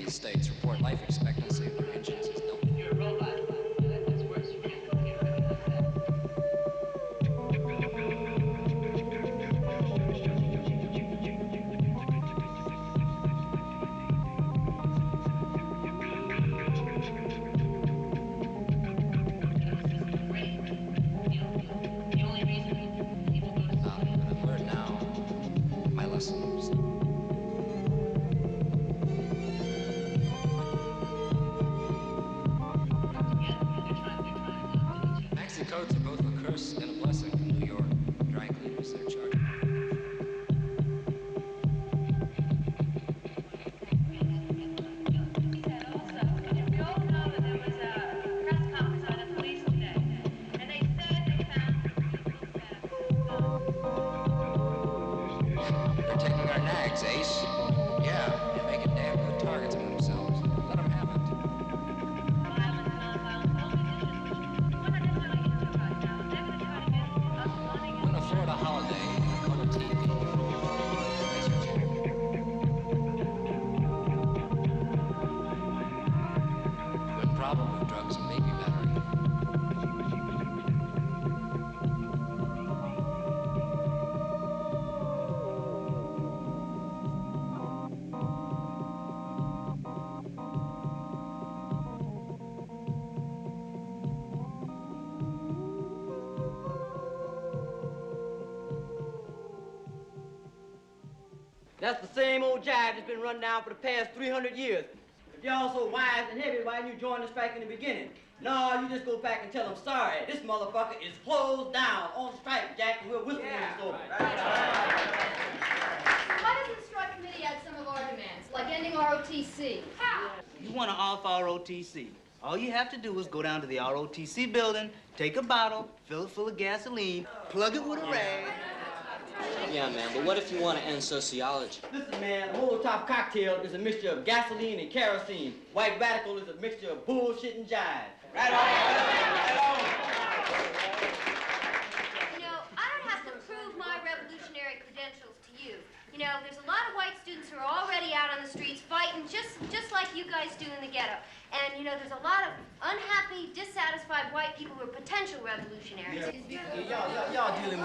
the states report life expectancy of their engines is double. You're a robot. That's worse. You can't compute or anything like that. Maxi codes are both a curse and a blessing from New York. Dry cleaners, they're charging. They're taking our nags, Ace. Yeah, and making damn good targets of themselves. Let them have it. Win a Florida holiday and a color TV. Good problem with drugs and baby battery. That's the same old jive that's been run down for the past 300 years. If y'all so wise and heavy, why didn't you join the strike in the beginning? No, you just go back and tell them, sorry, this motherfucker is closed down on strike, Jack, and we'll whisper when it's over. Why doesn't the strike committee add some of our demands, like ending ROTC? How? You want to off ROTC. All you have to do is go down to the ROTC building, take a bottle, fill it full of gasoline, plug it with a rag. Yeah, man, but what if you want to end sociology? Listen, man, the Molotov cocktail is a mixture of gasoline and kerosene. White radical is a mixture of bullshit and jive. Right on. You know, I don't have to prove my revolutionary credentials to you. You know, there's a lot of white students who are already out on the streets fighting just like you guys do in the ghetto. And, you know, there's a lot of unhappy, dissatisfied white people who are potential revolutionaries. Y'all dealing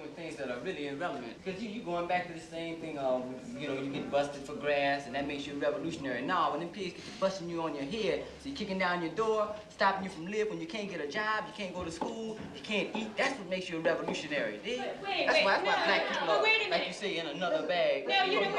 with things that are really irrelevant. Because you going back to the same thing, you know, you get busted for grass, and that makes you a revolutionary. Now, when them pigs get to busting you on your head, so you're kicking down your door, stopping you from living when you can't get a job, you can't go to school, you can't eat, that's what makes you a revolutionary, dig? That's why black people are, like you say, in another bag. No, you know,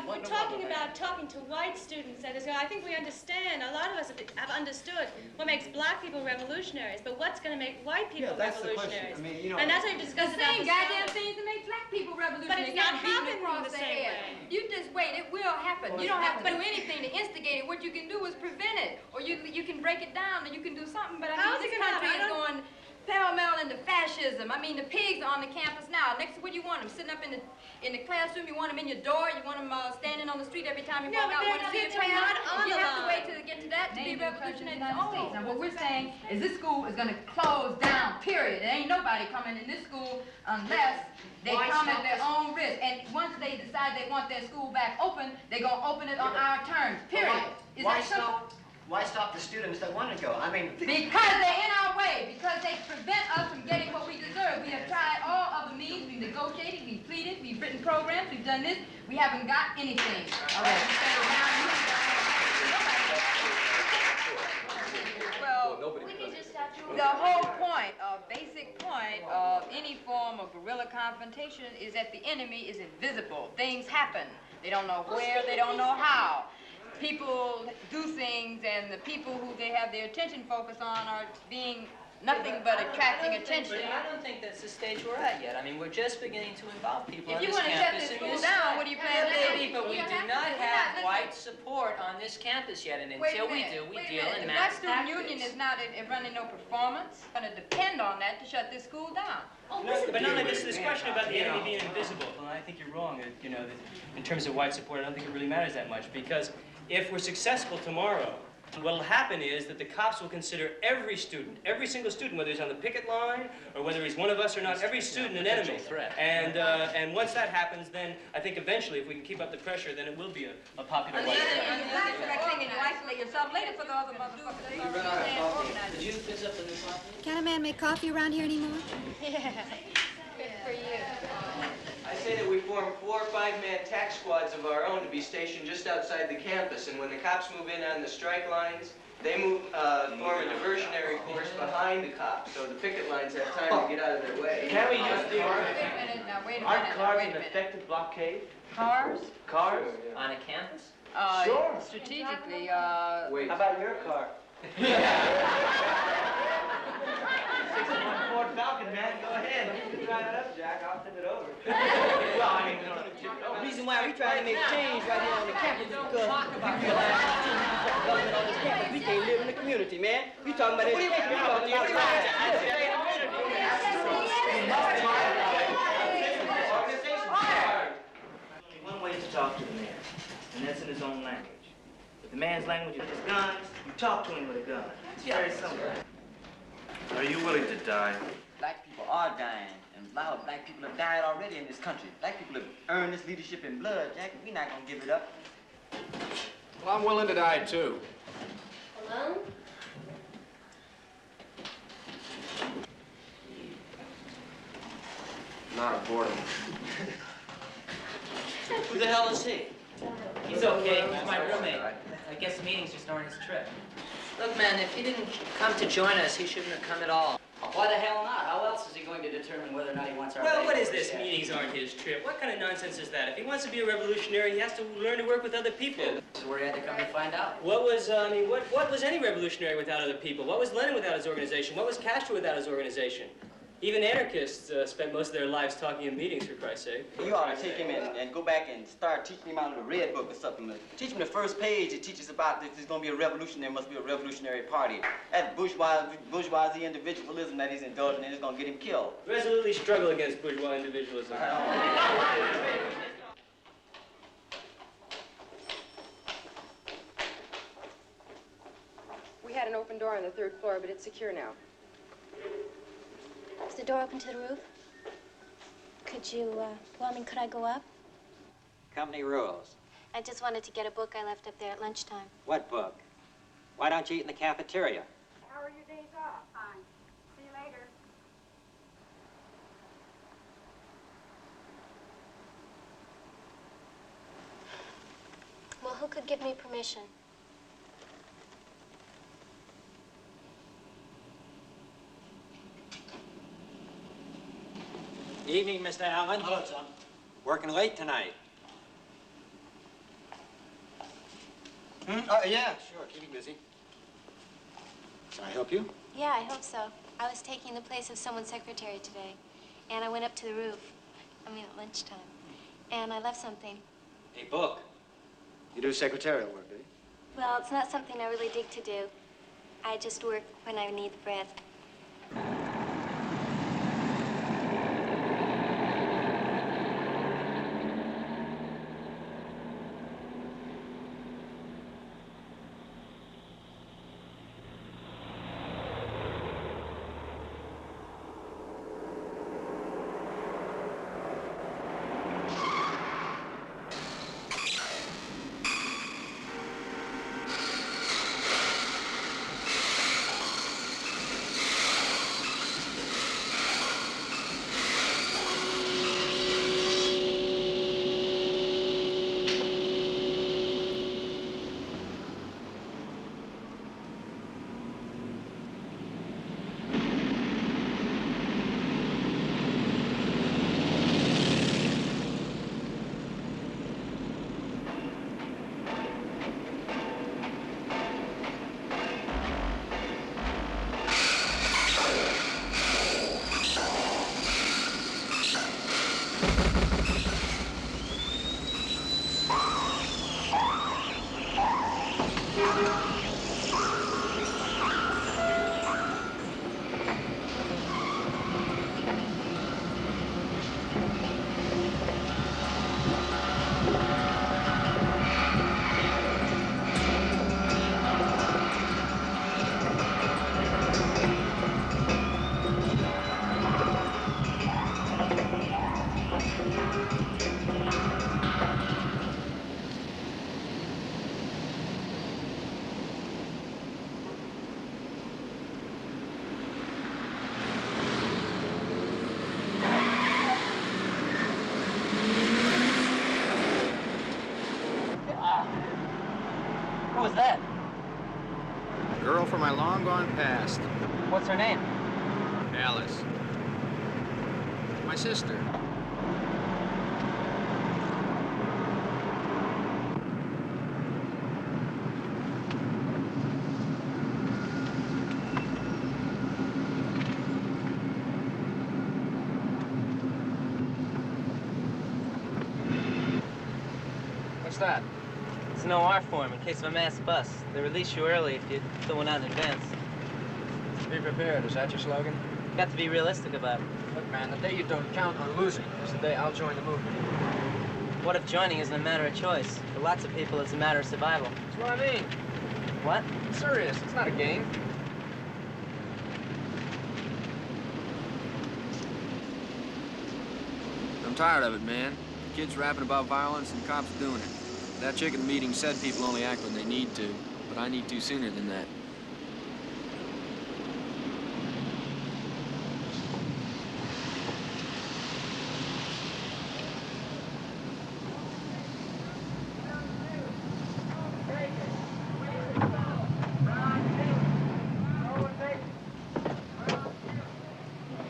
we're talking about talking to white students. That is, I think we understand. A lot of us have understood what makes black people revolutionaries, but what's going to make white people revolutionaries? I mean, you know, and that's what we discussed about the same goddamn things that make black people revolutionary. But it's not happening the same way. You just wait, it will happen. You don't have to do anything to instigate it. What you can do is prevent it, or you can break it down, and you can do something. But I mean, this country is going pell-mell into fascism. I mean, the pigs are on the campus now. Next, what do you want them? Sitting up in the classroom? You want them in your door? You want them standing on the street every time you walk out? Want to see a crowd? You have to wait till they get to that to be revolutionary. Now, what we're saying is this school is going to close down, period. There ain't nobody coming in this school unless they come at their own risk. And once they decide they want their school back open, they're going to open it on our terms, period. Is that simple? Why stop the students that want to go? I mean... Because they're in our way. Because they prevent us from getting what we deserve. We have tried all other means. We've negotiated, we've pleaded, we've written programs, we've done this. We haven't got anything. All right. Well, the whole point, basic point of any form of guerrilla confrontation is that the enemy is invisible. Things happen. They don't know where, they don't know how. People do things, and the people who they have their attention focused on are being nothing but attracting attention. I don't think that's the stage we're at yet. I mean, we're just beginning to involve people on this campus. If you want to shut this school down, what do you plan to do? But we do not have white support on this campus yet, and until we do, we deal in mass tactics. Black Student Union is not running no performance. It's going to depend on that to shut this school down. But not only this question about the enemy being invisible. Well, I think you're wrong. You know, in terms of white support, I don't think it really matters that much, because if we're successful tomorrow, what will happen is that the cops will consider every student, every single student, whether he's on the picket line or whether he's one of us or not, every student an enemy. And once that happens, then I think eventually, if we can keep up the pressure, then it will be a popular white threat. yourself later for the other motherfuckers. Did you fix up the new coffee? Can't a man make coffee around here anymore? Yeah. Good for you. I say that we form 4 or 5-man tax squads of our own to be stationed just outside the campus, and when the cops move in on the strike lines, they form a diversionary course behind the cops, so the picket lines have time to get out of their way. Can we use the Wait a minute now, wait a minute. Aren't now, cars wait a an minute. effective blockade? Cars? Cars? On a campus? Sure. Strategically, Wait. How about your car? 6-1 Ford Falcon, man. Go ahead. You can drive it up, Jack. I'll flip it over. Well, I mean, we don't have to tip it over. The reason why we trying to make change right here on the campus is because we realize government on this campus, we can't live in the community, man. We talking about education, we talking about One way to talk to the man, and that's in his own language. If the man's language is guns, you talk to him with a gun. It's very simple. Are you willing to die? Black people are dying, and a lot of black people have died already in this country. Black people have earned this leadership in blood, Jack. We're not gonna give it up. Well, I'm willing to die, too. Alone? Not a boredom. Who the hell is he? He's okay. He's my roommate. I guess the meeting's just during his trip. Look, man, if he didn't come to join us, he shouldn't have come at all. Why the hell not? How else is he going to determine whether or not he wants our Well, what is labor? this? Meetings aren't his trip. What kind of nonsense is that? If he wants to be a revolutionary, he has to learn to work with other people. So where he had to come to find out. What was, what was any revolutionary without other people? What was Lenin without his organization? What was Castro without his organization? Even anarchists spend most of their lives talking in meetings, for Christ's sake. You ought to take him and go back and start teaching him out of the Red Book or something. Teach him the first page. It teaches about if there's going to be a revolution, there must be a revolutionary party. That bourgeoisie individualism that he's indulging in is going to get him killed. Resolutely struggle against bourgeois individualism. We had an open door on the 3rd floor, but it's secure now. Is the door open to the roof? Could I go up? Company rules. I just wanted to get a book I left up there at lunchtime. What book? Why don't you eat in the cafeteria? How are your days off? Fine. See you later. Well, who could give me permission? Evening, Mr. Allen. Hello, Tom. Working late tonight. Yeah, sure. Keep me busy. Can I help you? Yeah, I hope so. I was taking the place of someone's secretary today, and I went up to the roof. At lunchtime. And I left something. A book. You do secretarial work, do you? Well, it's not something I really dig to do. I just work when I need the breath. Who was that? A girl from my long-gone past. What's her name? Alice. My sister. What's that? It's an OR form in case of a mass bust. They release you early if you fill one out in advance. Be prepared. Is that your slogan? You got to be realistic about it. Look, man, the day you don't count on losing is the day I'll join the movement. What if joining isn't a matter of choice? For lots of people, it's a matter of survival. That's what I mean. What? I'm serious. It's not a game. I'm tired of it, man. Kids rapping about violence and cops doing it. That chick at the meeting said people only act when they need to, but I need to sooner than that.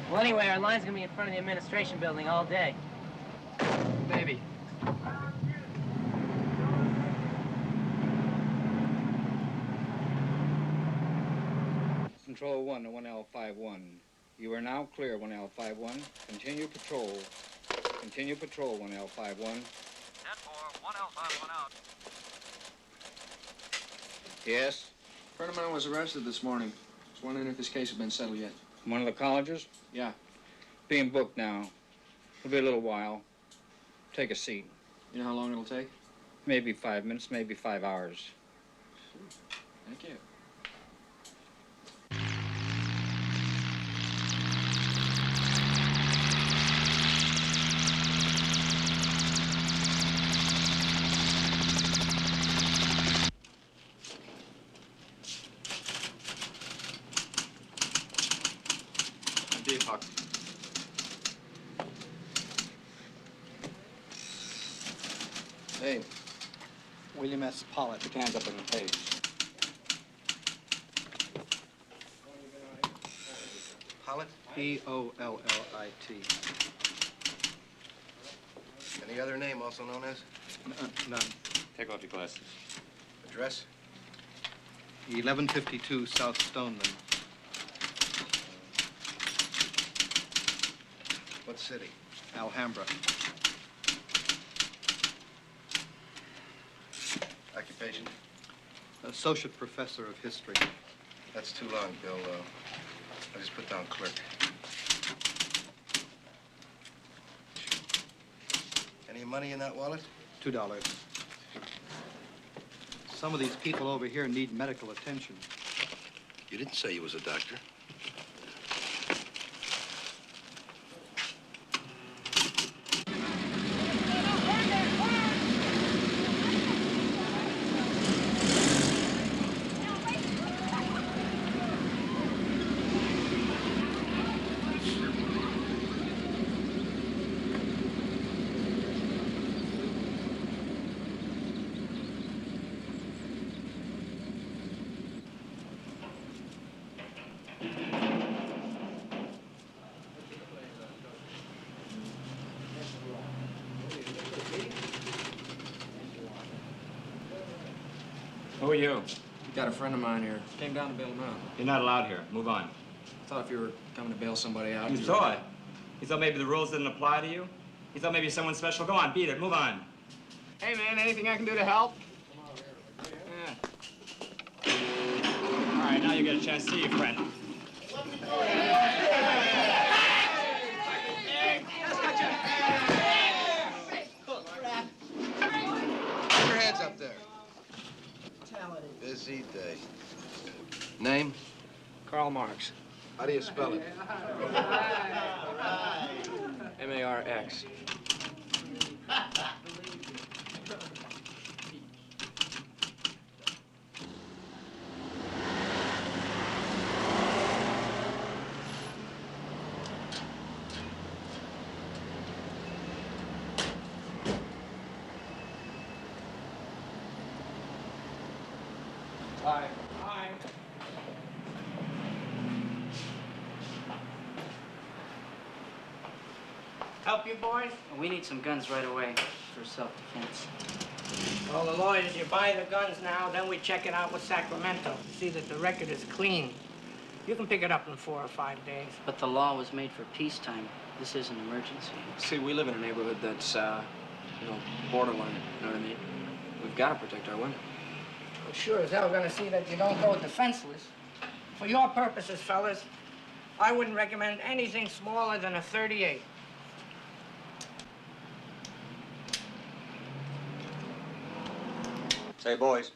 Well, anyway, our line's gonna be in front of the administration building all day. Maybe. Control 1 to 1L51. You are now clear, 1L51. Continue patrol. Continue patrol, 1L51. 10-4, 1L51 out. Yes? A friend of mine was arrested this morning. Just wondering if his case had been settled yet. One of the colleges? Yeah. Being booked now. It'll be a little while. Take a seat. You know how long it'll take? Maybe 5 minutes, maybe 5 hours. Thank you. Huck. Hey. William S. Pollitt. Put your hands up on the page. Pollitt? P-O-L-L-I-T. Any other name also known as? None. Take off your glasses. Address? 1152 South Stoneman. What city? Alhambra. Occupation? Associate professor of history. That's too long, Bill. I just put down clerk. Any money in that wallet? $2. Some of these people over here need medical attention. You didn't say you was a doctor. Who are you? Got a friend of mine here. Came down to bail him out. You're not allowed here. Move on. I thought if you were coming to bail somebody out. You thought? You thought maybe the rules didn't apply to you? You thought maybe someone special? Go on, beat it. Move on. Hey, man, anything I can do to help? Yeah. All right, now you get a chance to see your friend. Put your hands up there. Busy day. Name? Karl Marx. How do you spell it? M-A-R-X. Bye. Bye. Help you, boys? We need some guns right away for self-defense. Well, the law is you buy the guns now, then we check it out with Sacramento to see that the record is clean. You can pick it up in 4 or 5 days. But the law was made for peacetime. This is an emergency. See, we live in a neighborhood that's, borderline, you know what I mean? We've got to protect our women. Well, sure as hell gonna see that you don't go defenseless. For your purposes, fellas, I wouldn't recommend anything smaller than a .38. Say, boys.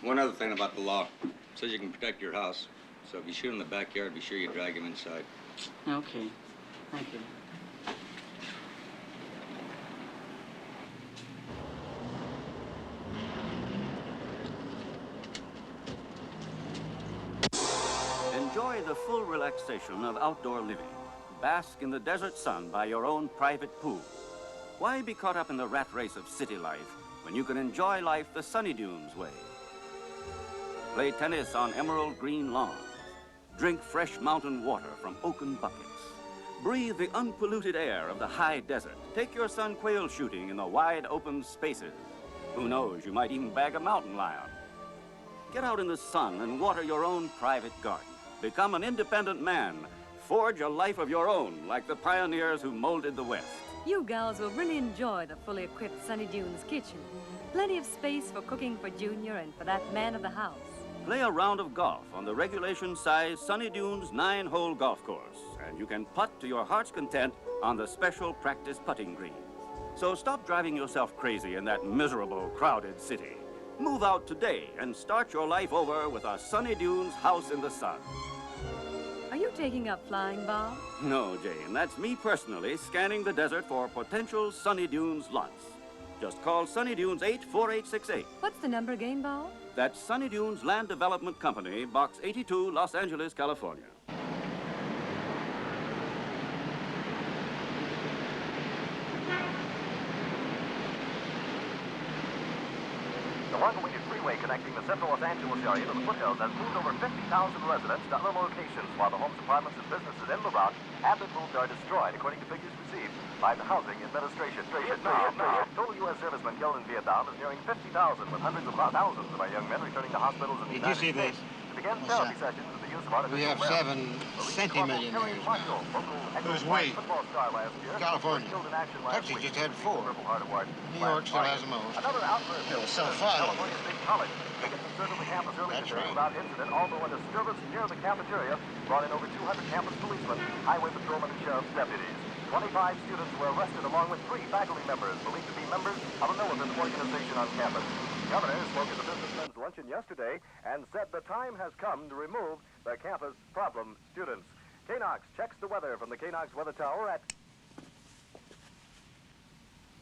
One other thing about the law. It says you can protect your house. So if you shoot in the backyard, be sure you drag him inside. Okay. Thank you. Enjoy the full relaxation of outdoor living. Bask in the desert sun by your own private pool. Why be caught up in the rat race of city life when you can enjoy life the Sunny Dunes way? Play tennis on emerald green lawns. Drink fresh mountain water from oaken buckets. Breathe the unpolluted air of the high desert. Take your son quail shooting in the wide open spaces. Who knows, you might even bag a mountain lion. Get out in the sun and water your own private garden. Become an independent man. Forge a life of your own, like the pioneers who molded the West. You gals will really enjoy the fully equipped Sunny Dunes kitchen. Plenty of space for cooking for Junior and for that man of the house. Play a round of golf on the regulation-size Sunny Dunes 9-hole golf course, and you can putt to your heart's content on the special practice putting greens. So stop driving yourself crazy in that miserable, crowded city. Move out today and start your life over with a Sunny Dunes house in the sun. Are you taking up flying, Bob? No, Jane, that's me personally scanning the desert for potential Sunny Dunes lots. Just call Sunny Dunes 84868. What's the number again, Bob? That's Sunny Dunes Land Development Company, Box 82, Los Angeles, California. The longer-weighted freeway connecting the central Los Angeles area to the foothills has moved over 50,000 residents to other locations, while the homes, apartments, and businesses in the route have been moved or destroyed, according to figures received by the Housing Administration. Total U.S. servicemen killed in Vietnam is nearing 50,000, with hundreds of thousands of our young men returning to hospitals in the United States to begin therapy sessions with the use of artificial We have 7 centimillionaires now. Who's we? California. Texas just had 4. New York still has the most. It was so fun. That's right. Without incident, although a disturbance near the cafeteria brought in over 200 campus policemen, highway patrolmen, and sheriff's deputies. 25 students were arrested along with 3 faculty members believed to be members of a militant organization on campus. The governor spoke at the businessmen's luncheon yesterday and said the time has come to remove the campus problem students. KNOX checks the weather from the KNOX weather tower at...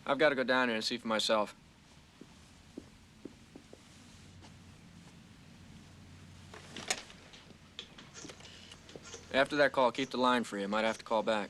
I've got to go down here and see for myself. After that call, keep the line free. I might have to call back.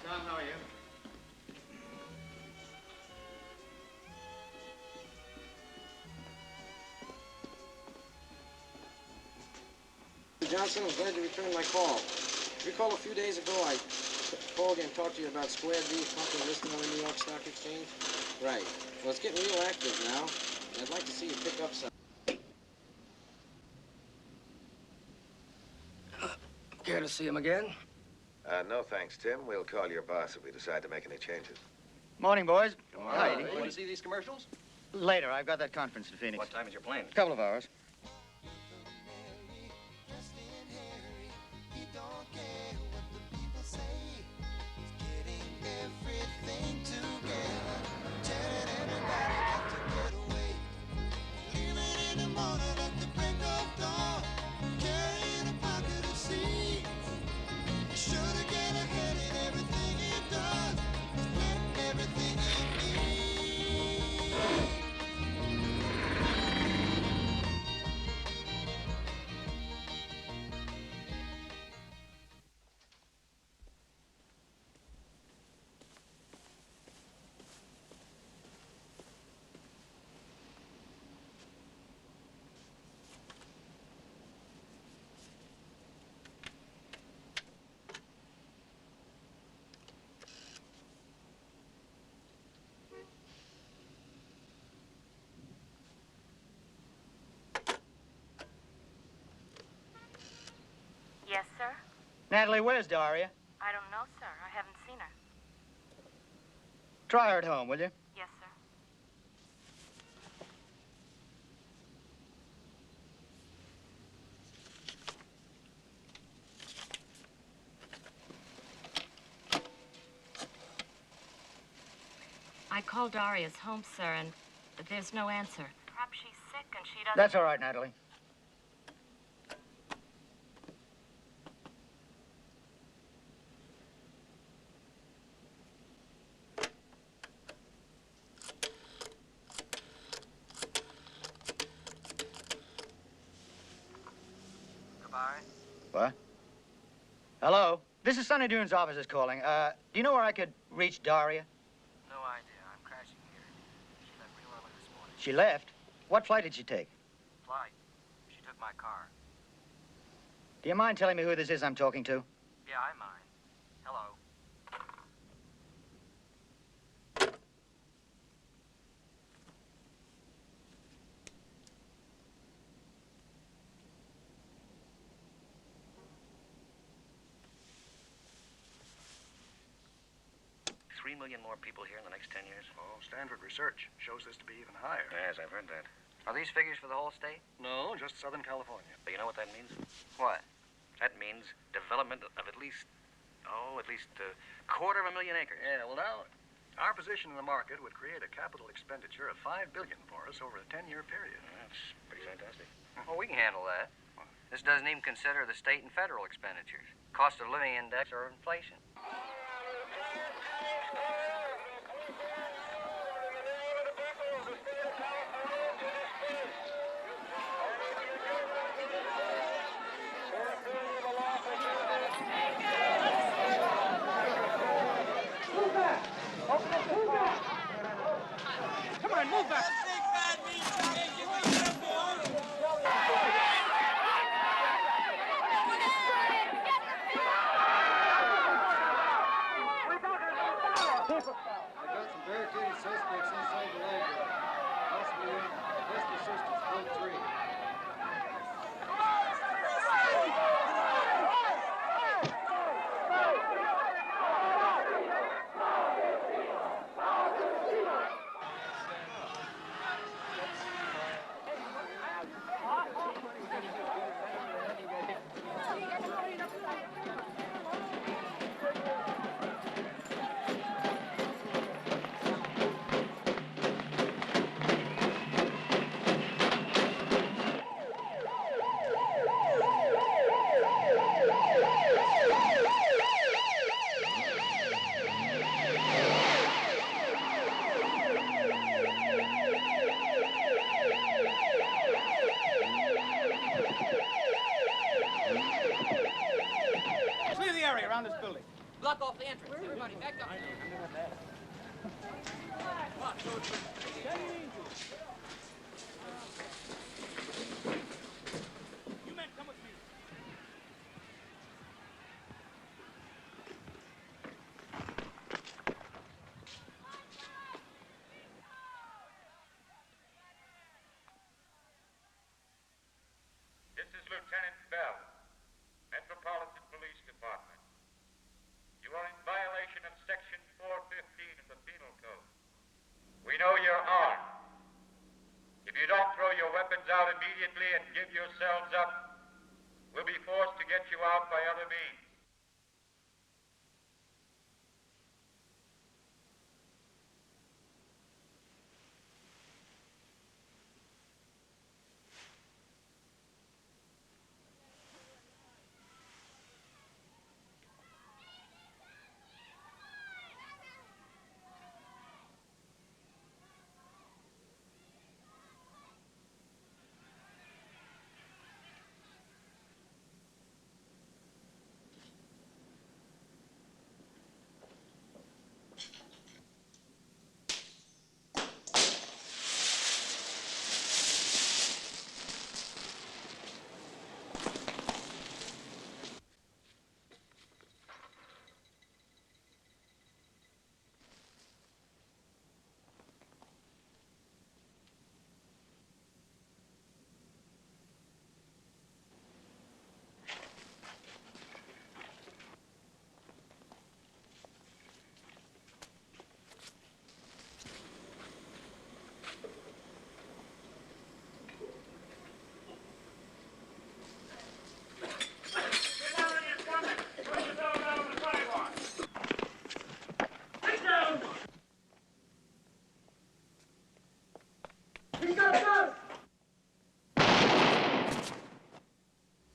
Tom, how are you? Johnson, I'm glad you returned my call. Recall a few days ago I called you and talked to you about Square B company listing on the New York Stock Exchange? Right. Well, it's getting real active now. I'd like to see you pick up some. Care to see him again? No, thanks, Tim. We'll call your boss if we decide to make any changes. Morning, boys. Hi. You want to see these commercials? Later. I've got that conference in Phoenix. What time is your plane? A couple of hours. Yes, sir? Natalie, where's Daria? I don't know, sir. I haven't seen her. Try her at home, will you? Yes, sir. I called Daria's home, sir, and there's no answer. Perhaps she's sick and she doesn't... That's all right, Natalie. Goodbye. What? Hello? This is Sunny Dune's office calling. Do you know where I could reach Daria? No idea. I'm crashing here. She left real early this morning. She left? What flight did she take? Flight. She took my car. Do you mind telling me who this is I'm talking to? Yeah, I mind. Hello. $3 million more people here in the next 10 years. Oh, Stanford research shows this to be even higher. Yes, I've heard that. Are these figures for the whole state? No, just Southern California. But you know what that means? What? That means development of at least a $250,000 acres. Yeah, well, now, our position in the market would create a capital expenditure of $5 billion for us over a 10-year period. That's pretty fantastic. Well, we can handle that. This doesn't even consider the state and federal expenditures, cost of living index, or inflation. Come on, move back. I got some barricaded suspects inside the library. Possibly best assistance, code 3. Clear the area around this building. Block off the entrance. Everybody, back up. You men come with me. This is Lieutenant Bell, Metropolitan Police. out immediately and give yourselves up, we'll be forced to get you out by other means.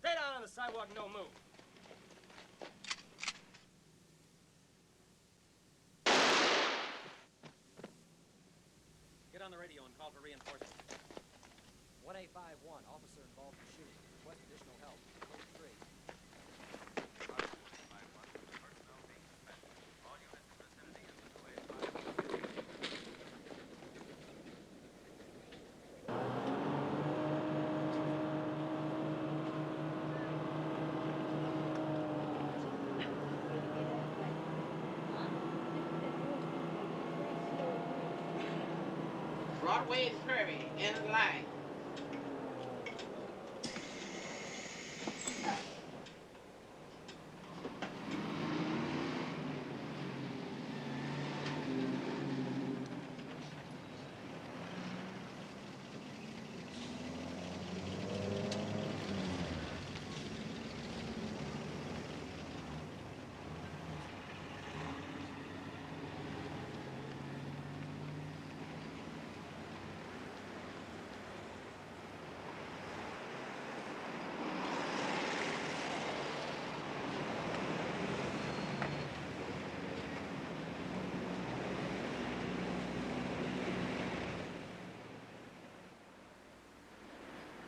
Stay down on the sidewalk, no move. Get on the radio and call for reinforcements. 1A51, officer involved in shooting. Request additional help. Code 3. Broadway is Kirby, end of the line.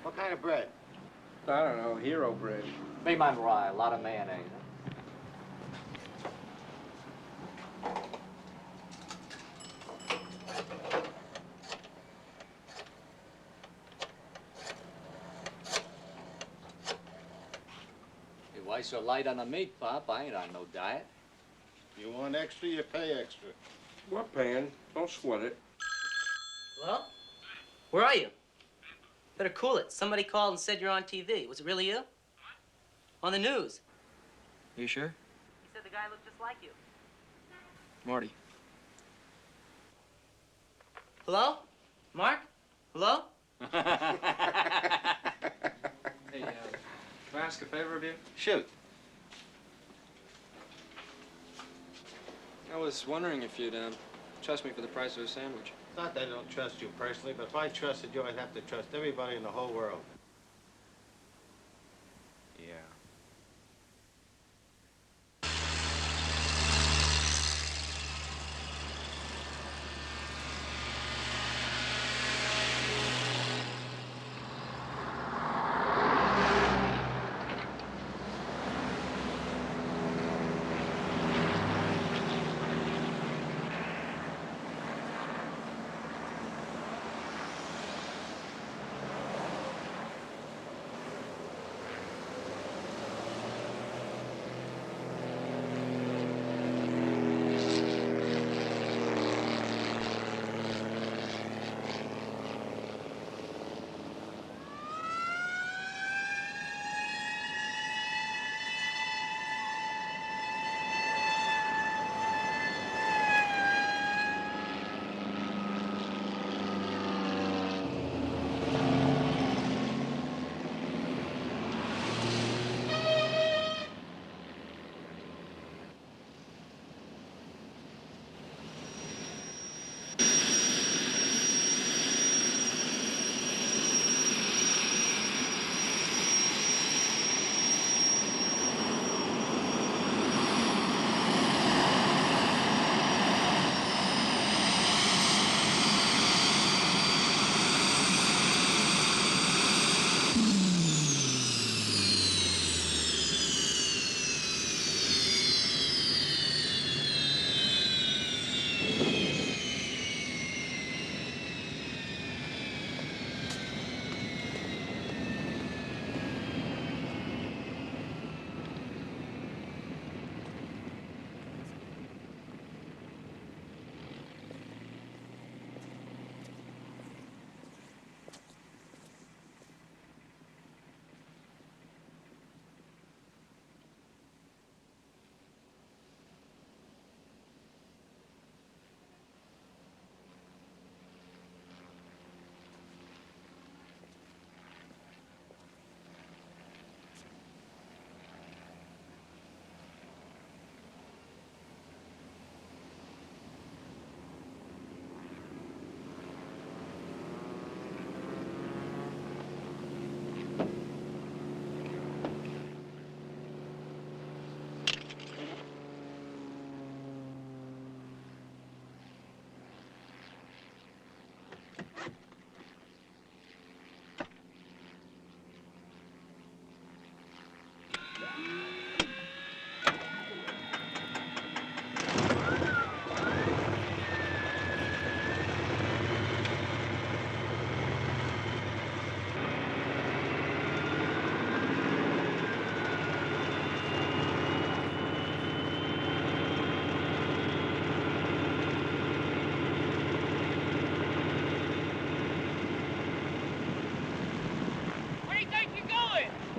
What kind of bread? I don't know, hero bread. Make mine rye, a lot of mayonnaise. Hey, why so light on the meat, Pop? I ain't on no diet. You want extra, you pay extra. We're paying. Don't sweat it. Hello? Where are you? Better cool it. Somebody called and said you're on TV. Was it really you? On the news. Are you sure? He said the guy looked just like you. Marty. Hello? Mark? Hello? Hey, can I ask a favor of you? Shoot. I was wondering if you'd trust me for the price of a sandwich. Not that I don't trust you personally, but if I trusted you, I'd have to trust everybody in the whole world. Yeah.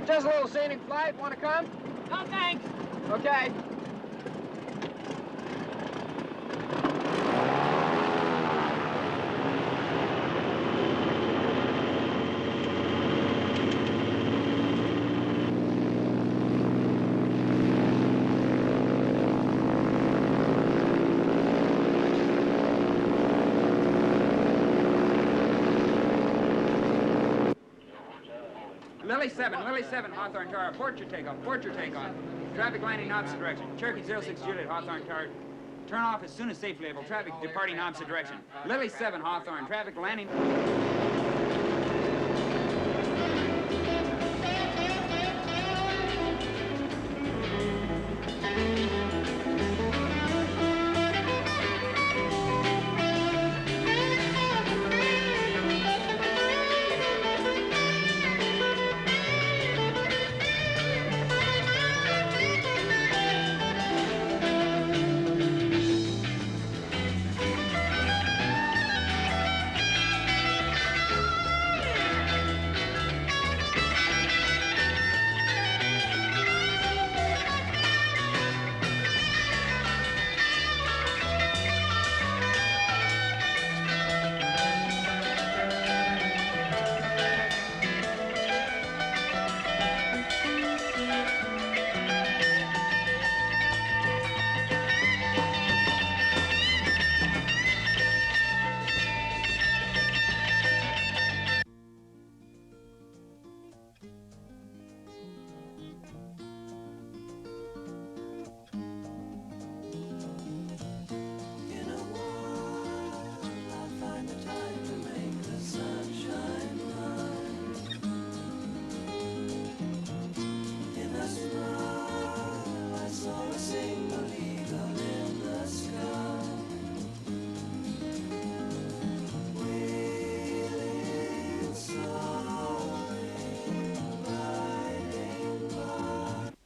Just a little scenic flight. Want to come? No, thanks. Okay. Lily 7, Hawthorne Tower. Port your takeoff. Traffic landing opposite direction. Cherokee 06 Juliet, Hawthorne Tower. Turn off as soon as safely able. Traffic departing opposite direction. Lily 7, Hawthorne. Traffic landing.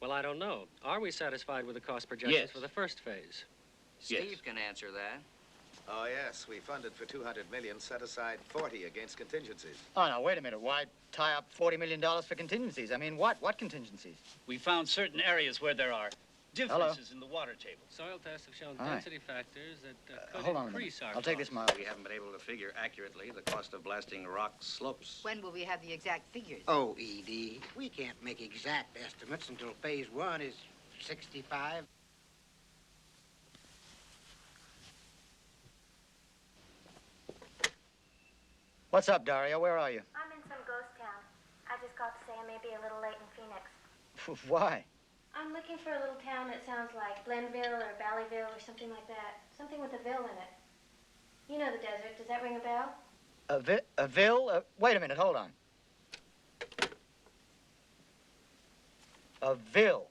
Well, I don't know. Are we satisfied with the cost projections for the first phase? Steve can answer that. Oh, yes. We funded for $200 million, set aside 40 against contingencies. Oh, now, wait a minute. Why tie up $40 million for contingencies? I mean, what? What contingencies? We found certain areas where there are differences in the water table. Soil tests have shown All right. density factors that could hold on a increase minute. our I'll take this costs. mile. We haven't been able to figure accurately the cost of blasting rock slopes. When will we have the exact figures? Oh, Edie, we can't make exact estimates until phase 1 is 65. What's up, Dario? Where are you? I'm in some ghost town. I just got to say I may be a little late in Phoenix. Why? I'm looking for a little town that sounds like Glenville or Valleyville or something like that. Something with a ville in it. You know the desert. Does that ring a bell? A ville? Wait a minute. Hold on. A ville?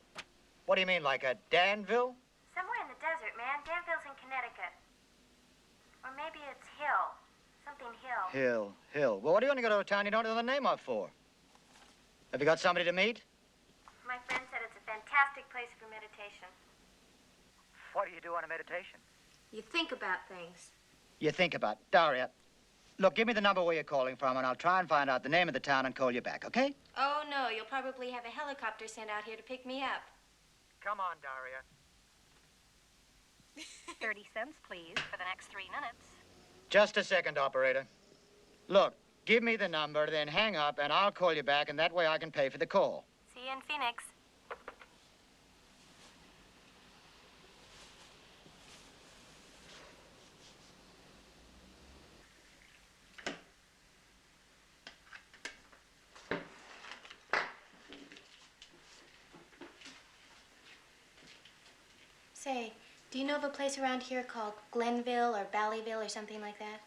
What do you mean, like a Danville? Somewhere in the desert, man. Danville's in Connecticut. Or maybe it's Hill. Something Hill. Hill. Well, what do you want to go to a town you don't know the name of for? Have you got somebody to meet? My friend said it's a fantastic place for meditation. What do you do on a meditation? You think about things. You think about it. Daria, look, give me the number where you're calling from, and I'll try and find out the name of the town and call you back, okay? Oh, no. You'll probably have a helicopter sent out here to pick me up. Come on, Daria. 30 cents, please, for the next 3 minutes. Just a second, operator. Look, give me the number, then hang up, and I'll call you back, and that way I can pay for the call. See you in Phoenix. Say, do you know of a place around here called Glenville or Valleyville or something like that?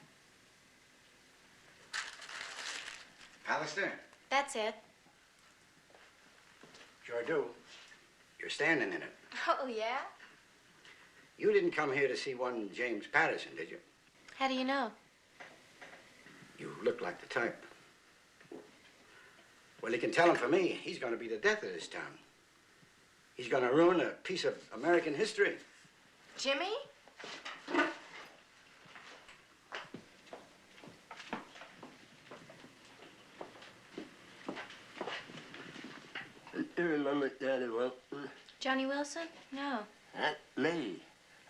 Pallister? That's it. Sure do. You're standing in it. Oh, yeah? You didn't come here to see one James Patterson, did you? How do you know? You look like the type. Well, you can tell him for me, he's going to be the death of this town. He's going to ruin a piece of American history. Jimmy? you remember Daddy Wilson? Johnny Wilson? No. That's me.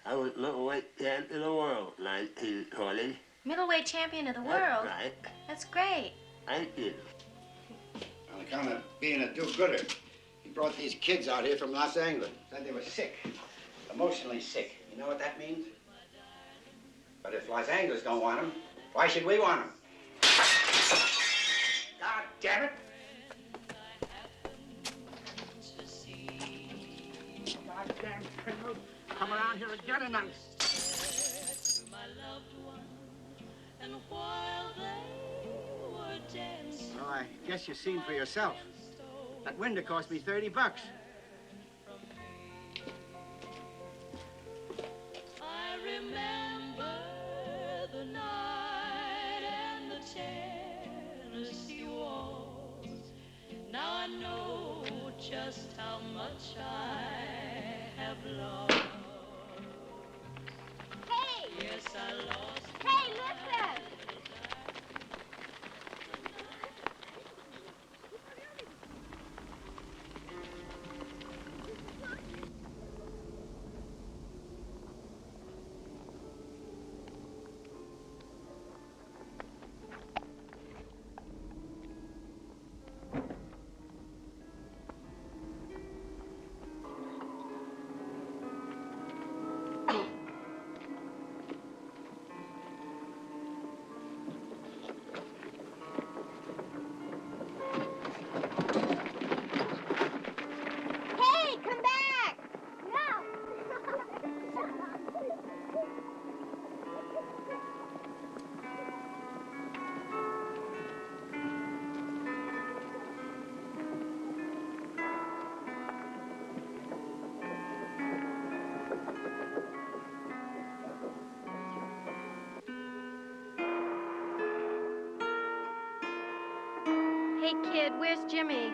I was middleweight champion of the world in 1920. Middleweight champion of the world? That's right. That's great. Thank you. On account of being a do-gooder, he brought these kids out here from Los Angeles. Said they were sick, emotionally sick. You know what that means? But if Los Angeles don't want them, why should we want them? God damn it! Goddamn criminals! Come around here again tonight. Well, I guess you've seen for yourself. That window cost me $30. I remember the night and the Tennessee waltz. Now I know just how much I have lost. Hey! Yes, I lost. Hey, listen! Hey, come back! Hey, kid, where's Jimmy?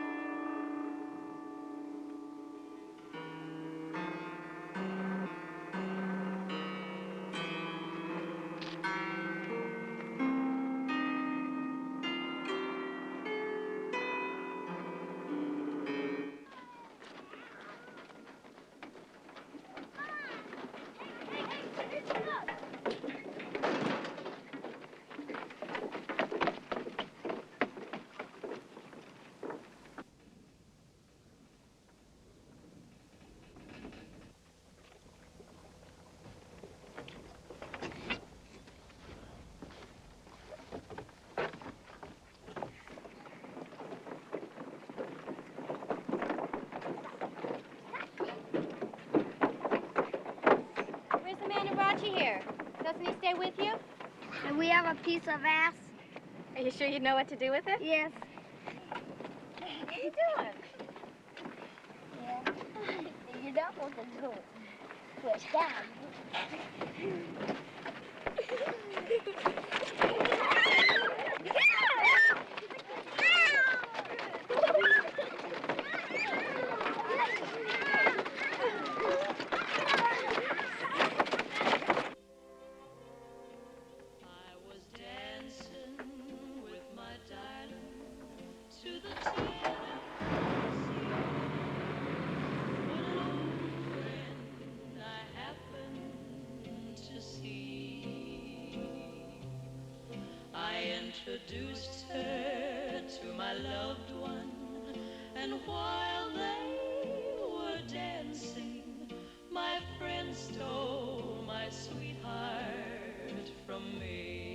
Where's the man who brought you here? Doesn't he stay with you? And we have a piece of ass. Are you sure you know what to do with it? Yes. What are you doing? Yeah. You don't want to do it. Push down. Introduced her to my loved one, and while they were dancing, my friend stole my sweetheart from me.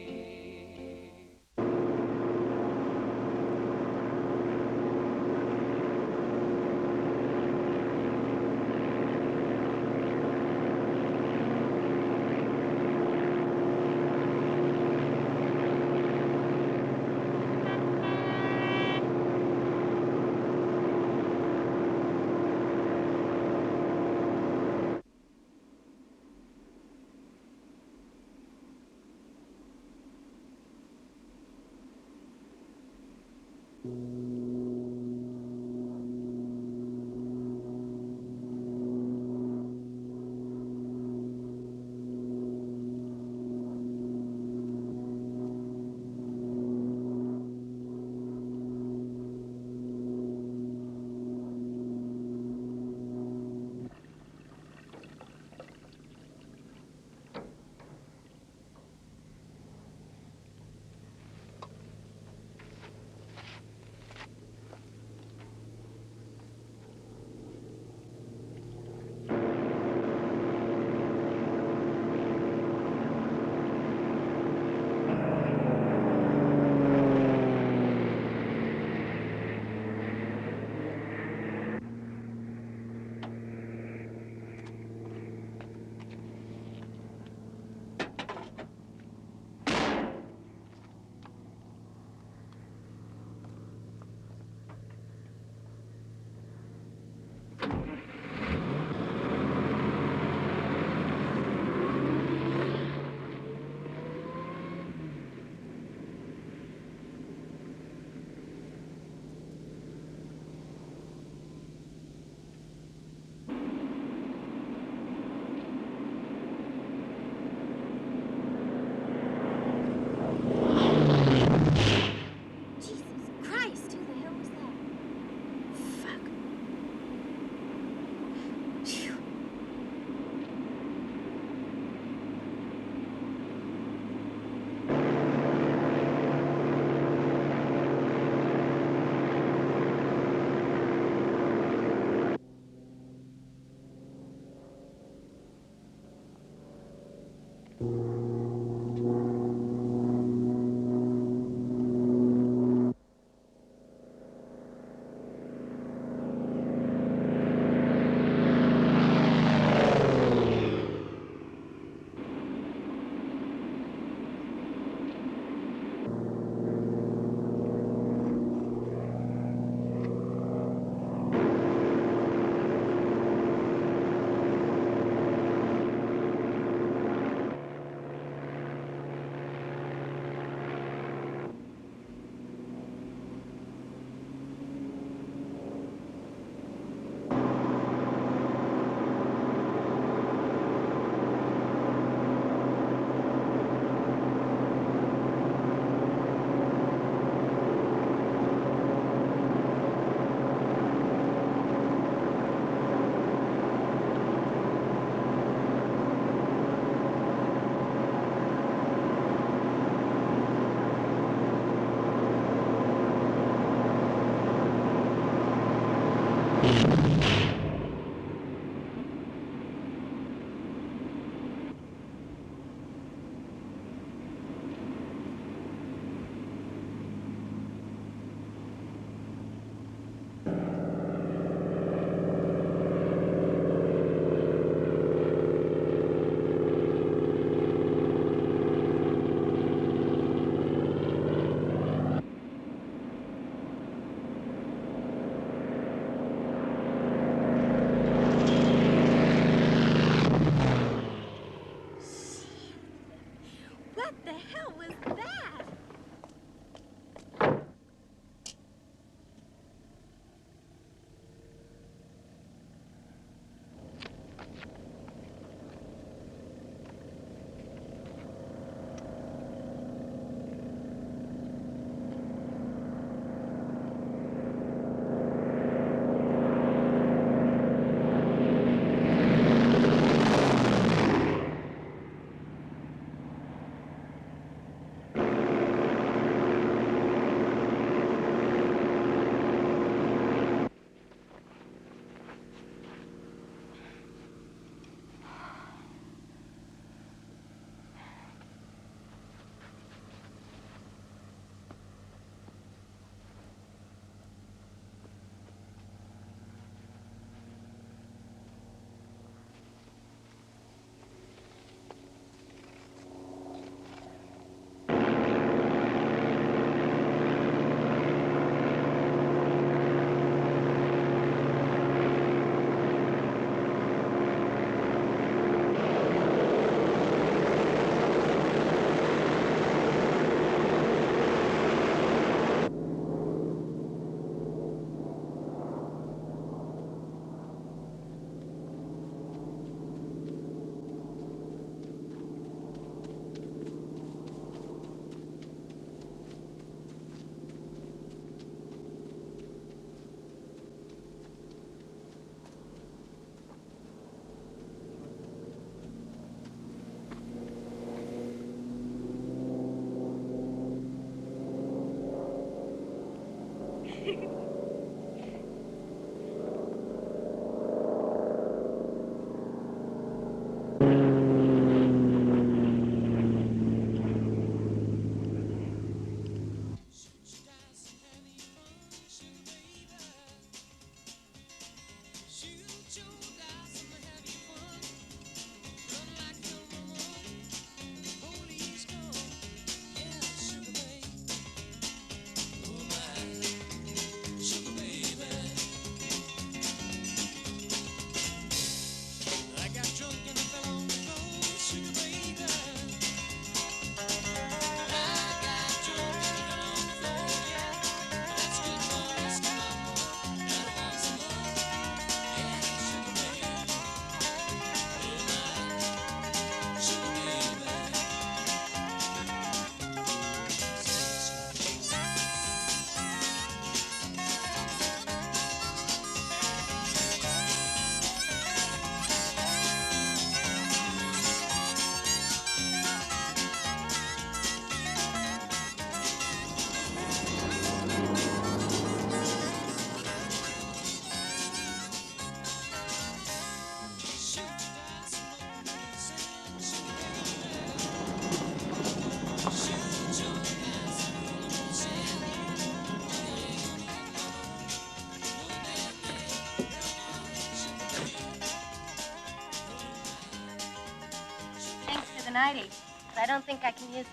nighty, but I don't think I can use it.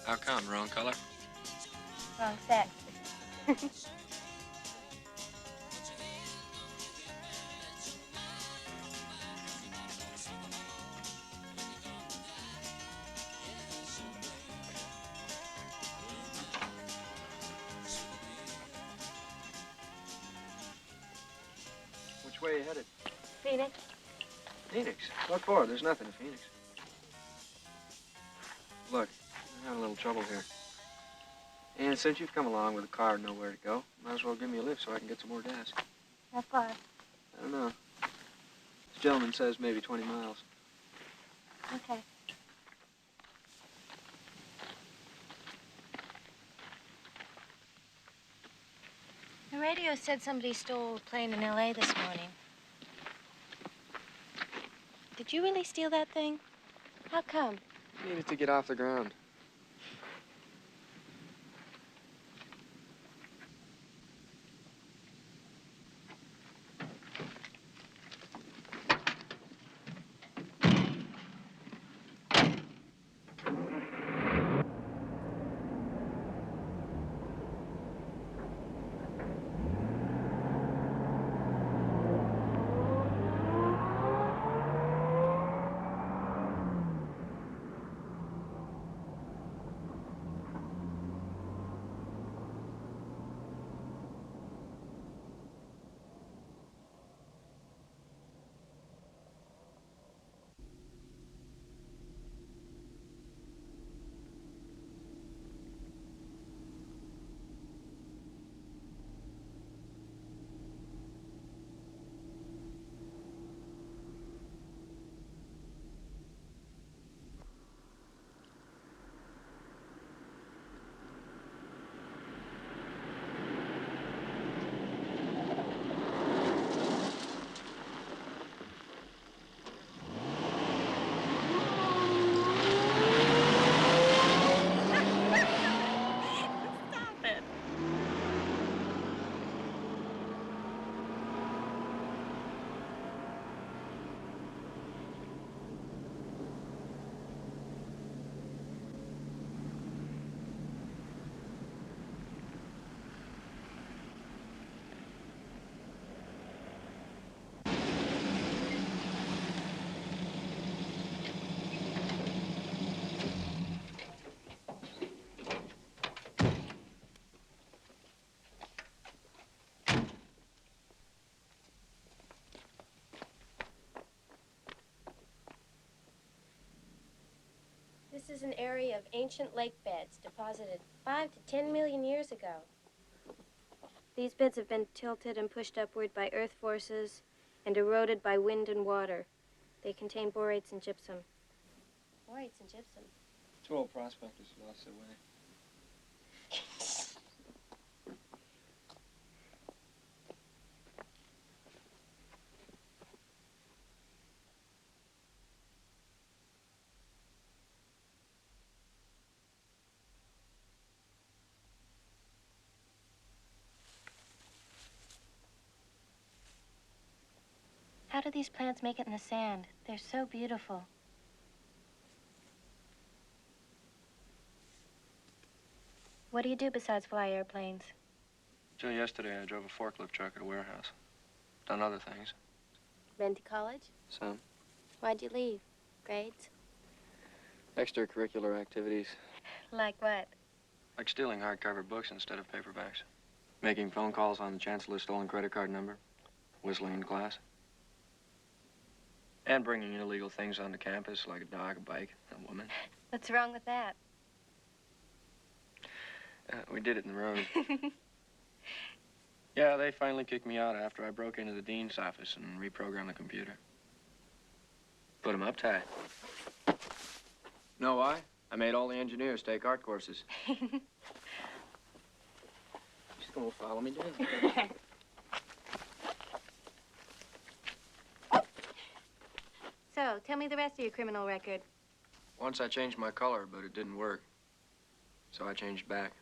How come? Wrong color? Wrong sex. Which way are you headed? Phoenix? Phoenix? What for? There's nothing in Phoenix. Look, I'm having a little trouble here. And since you've come along with a car and know where to go, might as well give me a lift so I can get some more gas. How far? I don't know. This gentleman says maybe 20 miles. Okay. The radio said somebody stole a plane in L.A. this morning. Did you really steal that thing? How come? Needed to get off the ground. This is an area of ancient lake beds deposited 5 to 10 million years ago. These beds have been tilted and pushed upward by earth forces and eroded by wind and water. They contain borates and gypsum. Borates and gypsum? Two old prospectors lost their way. How do these plants make it in the sand? They're so beautiful. What do you do besides fly airplanes? Till yesterday, I drove a forklift truck at a warehouse. Done other things. Been to college? Some. Why'd you leave? Grades? Extracurricular activities. Like what? Like stealing hardcover books instead of paperbacks. Making phone calls on the chancellor's stolen credit card number. Whistling in class. And bringing illegal things onto campus, like a dog, a bike, a woman. What's wrong with that? We did it in the road. Yeah, they finally kicked me out after I broke into the dean's office and reprogrammed the computer. Put 'em up tight. Know why? I made all the engineers take art courses. She's gonna follow me down. So, tell me the rest of your criminal record. Once I changed my color, but it didn't work. So I changed back.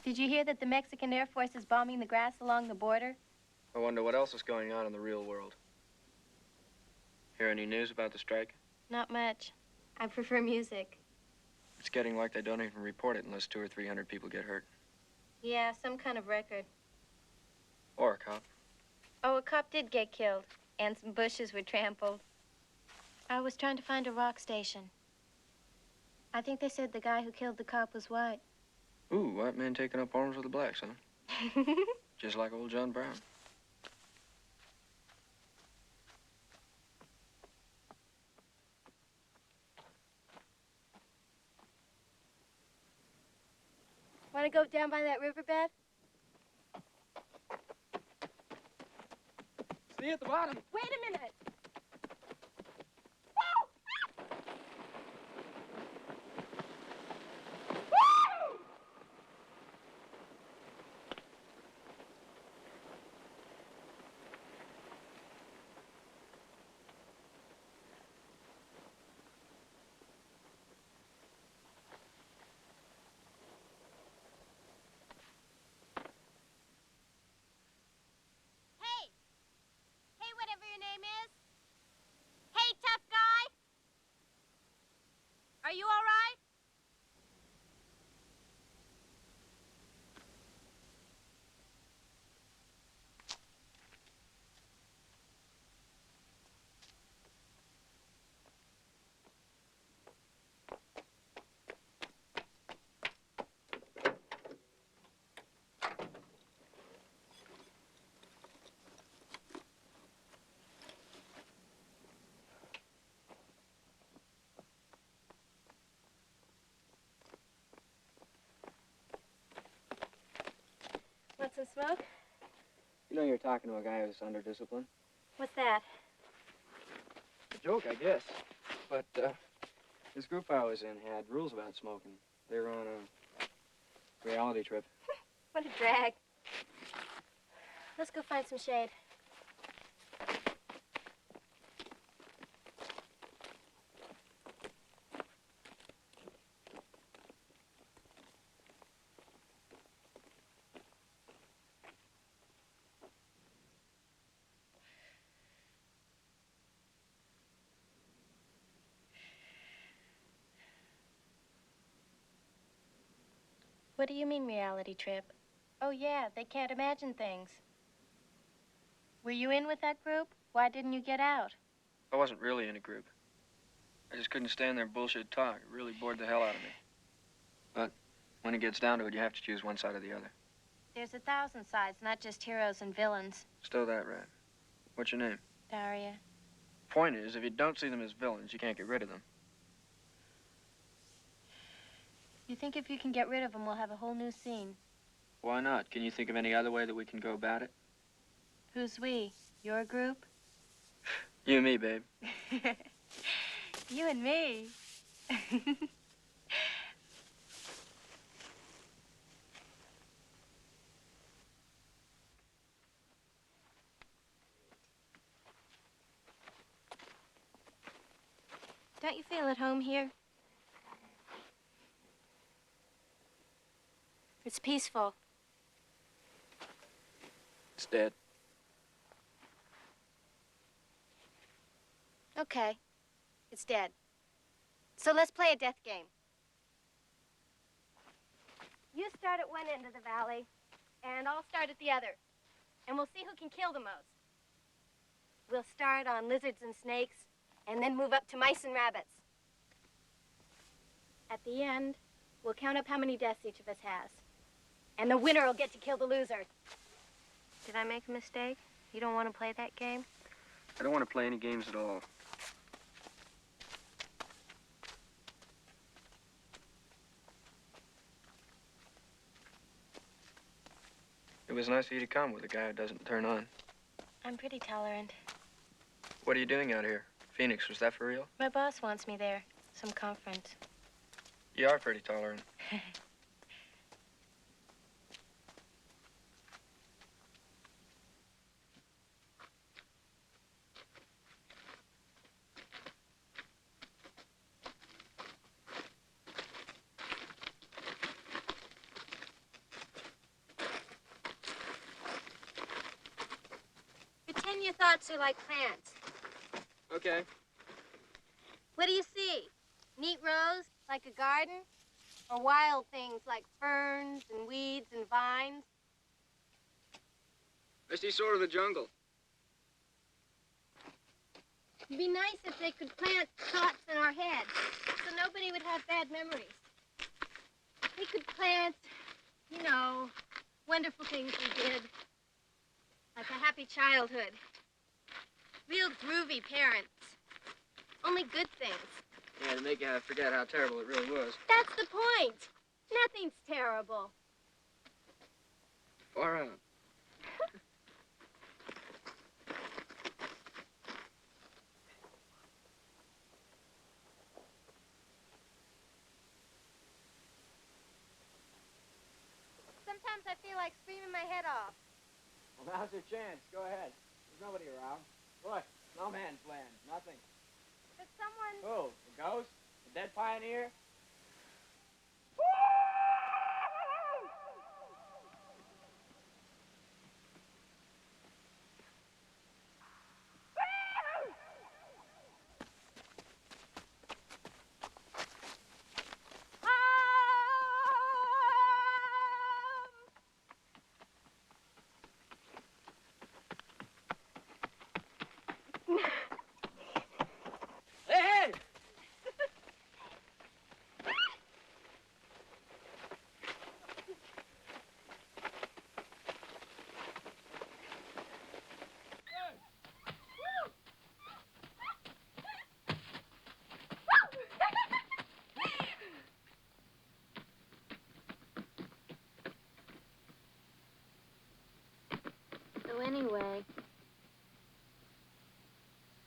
Did you hear that the Mexican Air Force is bombing the grass along the border? I wonder what else is going on in the real world. Hear any news about the strike? Not much. I prefer music. It's getting like they don't even report it unless 200 or 300 people get hurt. Yeah, some kind of record. Or a cop. Oh, a cop did get killed, and some bushes were trampled. I was trying to find a rock station. I think they said the guy who killed the cop was white. Ooh, white man taking up arms with the blacks, huh? Just like old John Brown. Want to go down by that riverbed? See you at the bottom. Wait a minute. Whatever your name is. Hey, tough guy. Are you all right? Want some smoke? You know you're talking to a guy who's under discipline. What's that? A joke, I guess. But, this group I was in had rules about smoking. They were on a reality trip. What a drag. Let's go find some shade. What do you mean, reality trip? Oh, yeah, they can't imagine things. Were you in with that group? Why didn't you get out? I wasn't really in a group. I just couldn't stand their bullshit talk. It really bored the hell out of me. But when it gets down to it, you have to choose one side or the other. There's 1,000 sides, not just heroes and villains. Still that right. What's your name? Daria. Point is, if you don't see them as villains, you can't get rid of them. You think if you can get rid of them, we'll have a whole new scene? Why not? Can you think of any other way that we can go about it? Who's we? Your group? You and me, babe. You and me. Don't you feel at home here? It's peaceful. It's dead. Okay. It's dead. So let's play a death game. You start at one end of the valley, and I'll start at the other. And we'll see who can kill the most. We'll start on lizards and snakes, and then move up to mice and rabbits. At the end, we'll count up how many deaths each of us has. And the winner will get to kill the loser. Did I make a mistake? You don't want to play that game? I don't want to play any games at all. It was nice of you to come with a guy who doesn't turn on. I'm pretty tolerant. What are you doing out here? Phoenix, was that for real? My boss wants me there. Some conference. You are pretty tolerant. thoughts are like plants. Okay. What do you see? Neat rows, like a garden? Or wild things like ferns and weeds and vines? I see sort of the jungle. It'd be nice if they could plant thoughts in our heads, so nobody would have bad memories. We could plant, you know, wonderful things we did, like a happy childhood, real groovy parents, only good things. Yeah, to make you forget how terrible it really was. That's the point. Nothing's terrible. Far out. Sometimes I feel like screaming my head off. Well, now's your chance. Go ahead. There's nobody around. Look, no man's land. Nothing. But someone... Who? The ghost? The dead pioneer? Hey!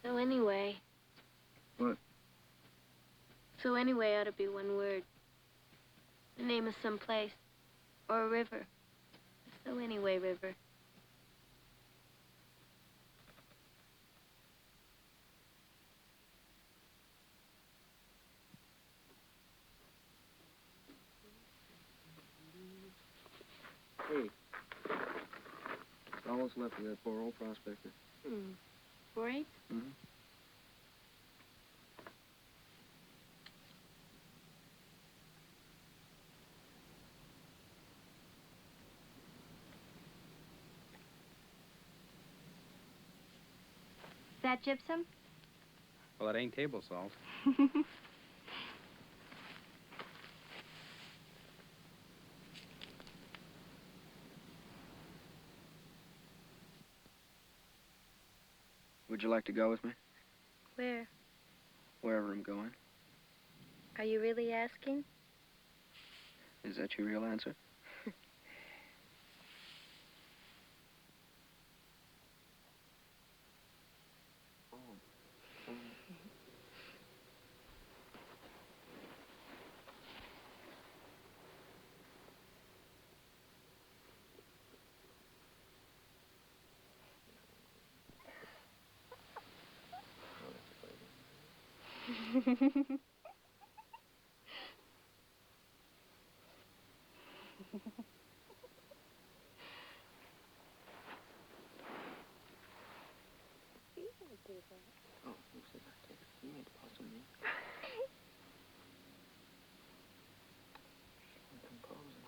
So anyway. What? So anyway ought to be one word. The name of some place. Or a river. So anyway, river. Hey. All that's left of that poor old prospector. 4-8? Mm-hmm. Is that gypsum? Well, it ain't table salt. Would you like to go with me? Where? Wherever I'm going. Are you really asking? Is that your real answer? Oh, who said I take it? You ain't supposed to me. I'm composing.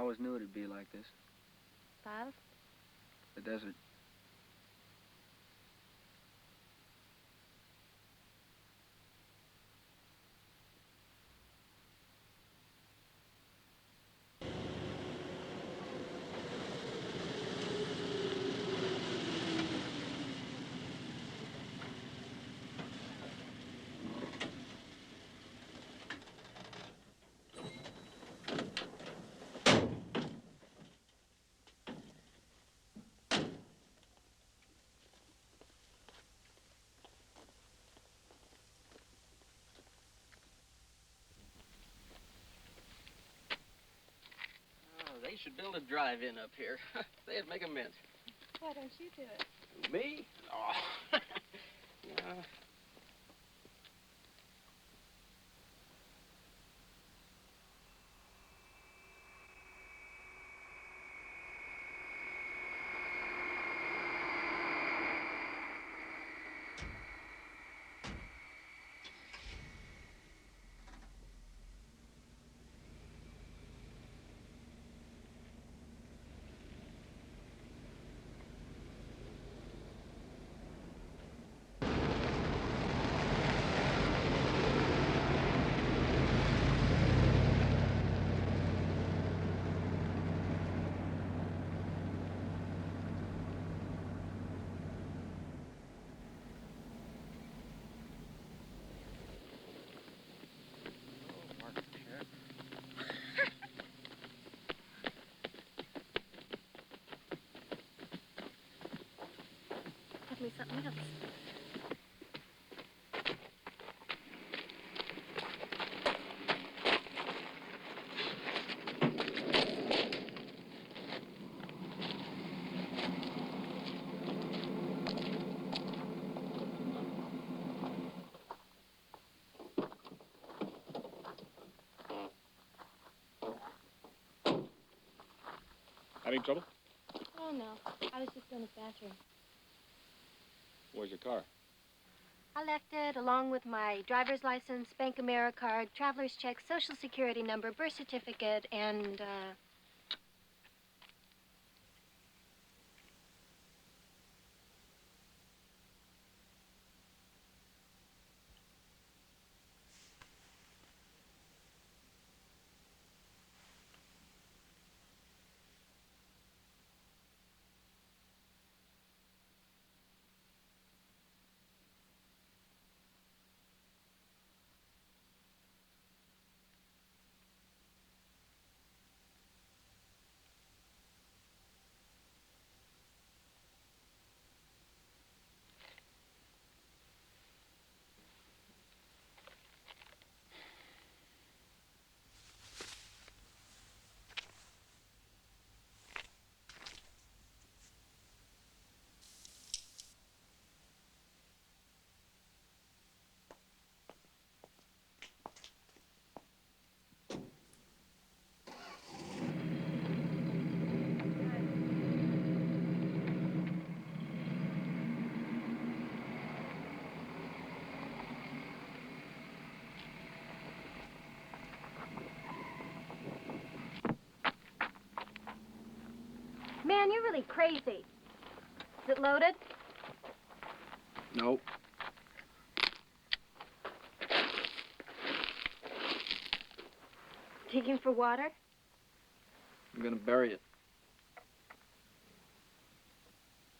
always knew it'd be like this. Bob? The desert. They should build a drive-in up here. They'd make a mint. Why don't you do it? Me? Oh. Yeah. Give me something else. Having trouble? Oh, no. I was just in the bathroom. Where's your car? I left it along with my driver's license, Bank America card, traveler's check, social security number, birth certificate, and, Man, you're really crazy. Is it loaded? Nope. Digging for water? I'm gonna bury it.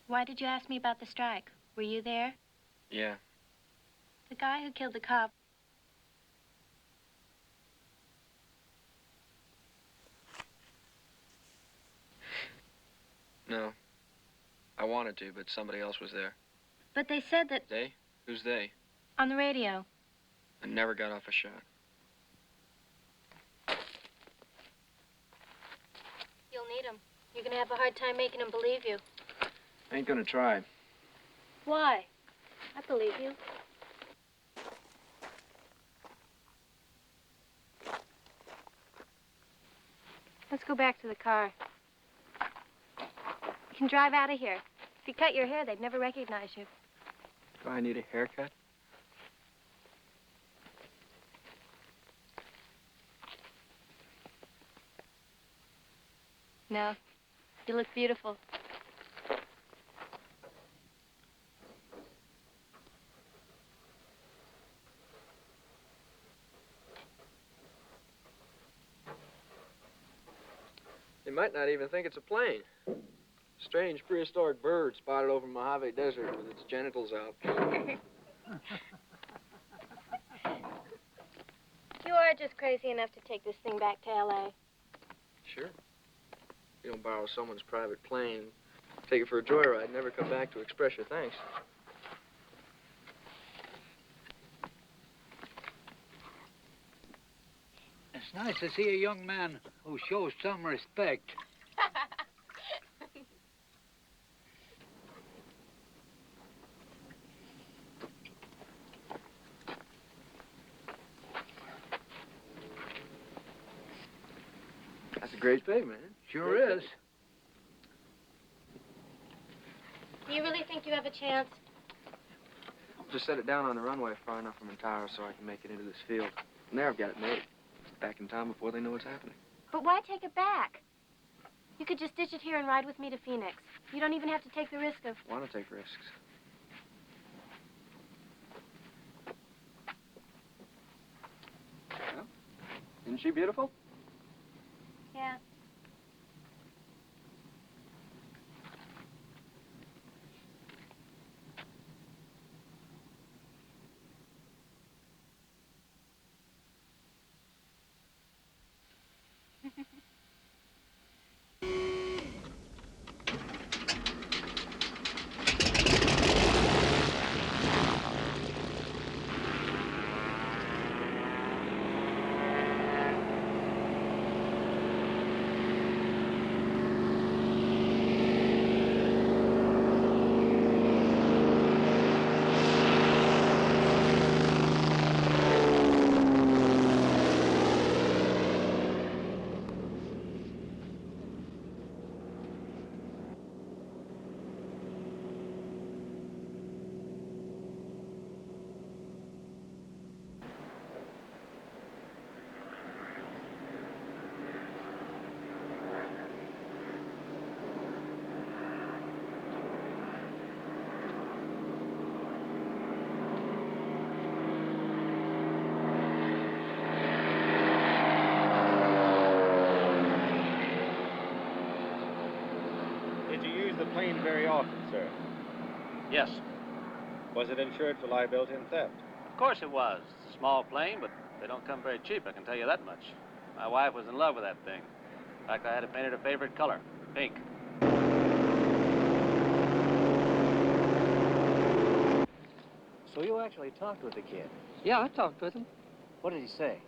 Why did you ask me about the strike? Were you there? Yeah. The guy who killed the cop. No. I wanted to, but somebody else was there. But they said that They? Who's they? on the radio. I never got off a shot. You'll need him. You're gonna have a hard time making him believe you. I ain't gonna try. Why? I believe you. Let's go back to the car. You can drive out of here. If you cut your hair, they'd never recognize you. Do I need a haircut? No. You look beautiful. They might not even think it's a plane. Strange prehistoric bird spotted over Mojave Desert with its genitals out. You are just crazy enough to take this thing back to L.A. Sure. You don't borrow someone's private plane, take it for a joyride, never come back to express your thanks. It's nice to see a young man who shows some respect. That's a great pig, man. Sure is. Do you really think you have a chance? Just set it down on the runway far enough from Antara so I can make it into this field. From there, I've got it made. Back in time before they know what's happening. But why take it back? You could just ditch it here and ride with me to Phoenix. You don't even have to take the risk of... Want to take risks. Well, isn't she beautiful? Yeah. Did you use the plane very often, sir? Yes. Was it insured for liability and theft? Of course it was. It's a small plane, but they don't come very cheap, I can tell you that much. My wife was in love with that thing. In fact, I had it painted her favorite color, pink. So you actually talked with the kid? Yeah, I talked with him. What did he say?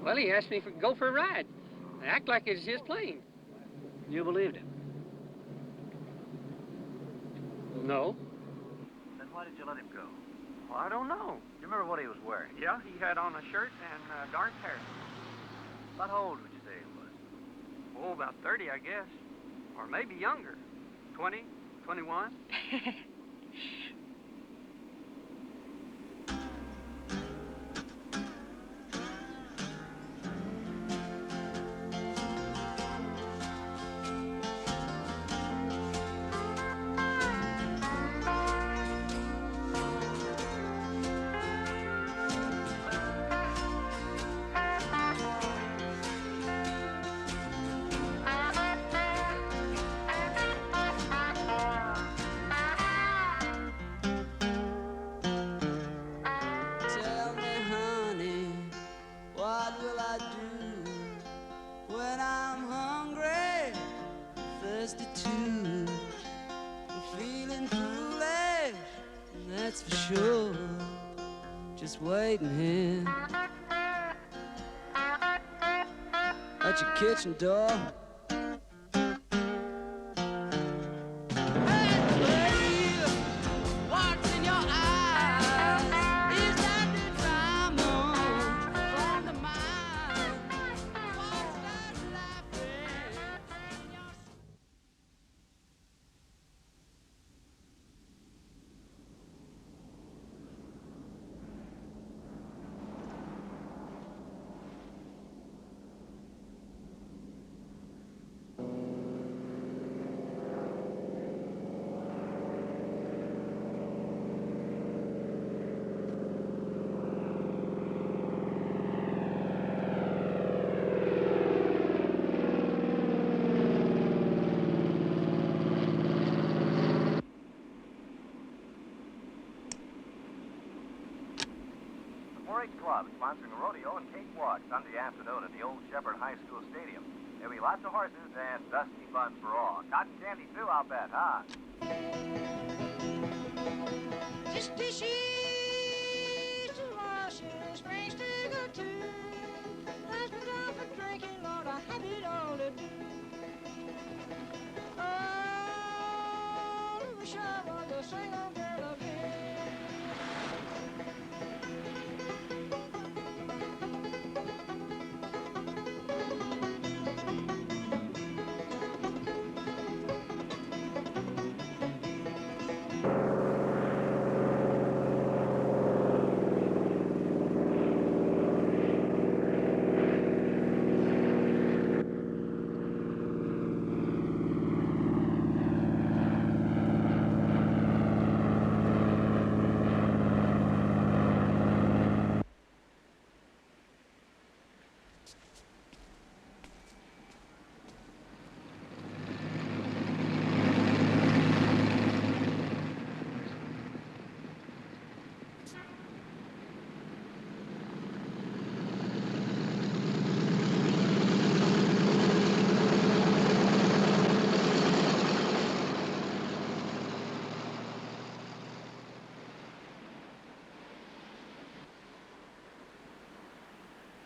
Well, he asked me to go for a ride. Act like it's his plane. You believed him? No. Then why did you let him go? Well, I don't know. You remember what he was wearing? Yeah, he had on a shirt and dark hair. About how old would you say he was? Oh, about 30, I guess. Or maybe younger. 20, 21. Tell me, honey, what will I do when I'm hungry, thirsty too? I'm feeling foolish, that's for sure. Just waiting here at your kitchen door. 4-H Club sponsoring a rodeo and cakewalk Sunday afternoon at the old Shepherd High School Stadium. There'll be lots of horses and dusty fun for all. Cotton candy too, I'll bet, huh? Just dishes to wash and springs to go to. Husband off for drinking, Lord, I have it all to do. Oh, I wish I was a single girl again.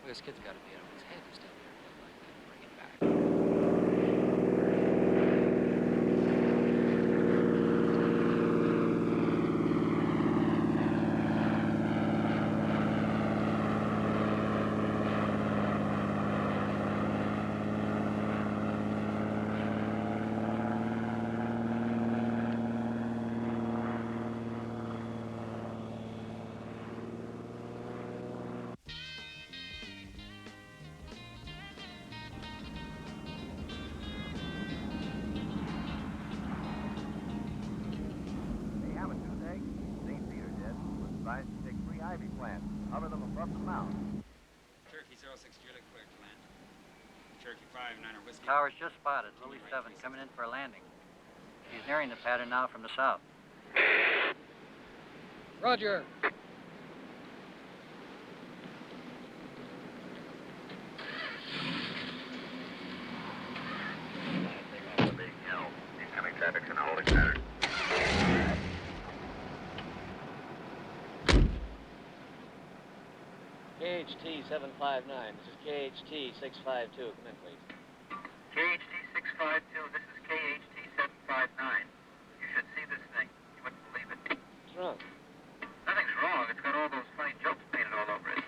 This kid's got to be out of his head to step here like that and bring it back. Cover them above the mouth. Turkey 06 Juliet, clear to land. Turkey 5-9 whiskey. Tower's just spotted. Lily 7 coming in for a landing. She's nearing the pattern now from the south. Roger. Incoming traffic's in a holding pattern. KHT 759. This is KHT 652. Come in, please. KHT 652, this is KHT 759. You should see this thing. You wouldn't believe it. What's wrong? Nothing's wrong. It's got all those funny jokes painted all over it.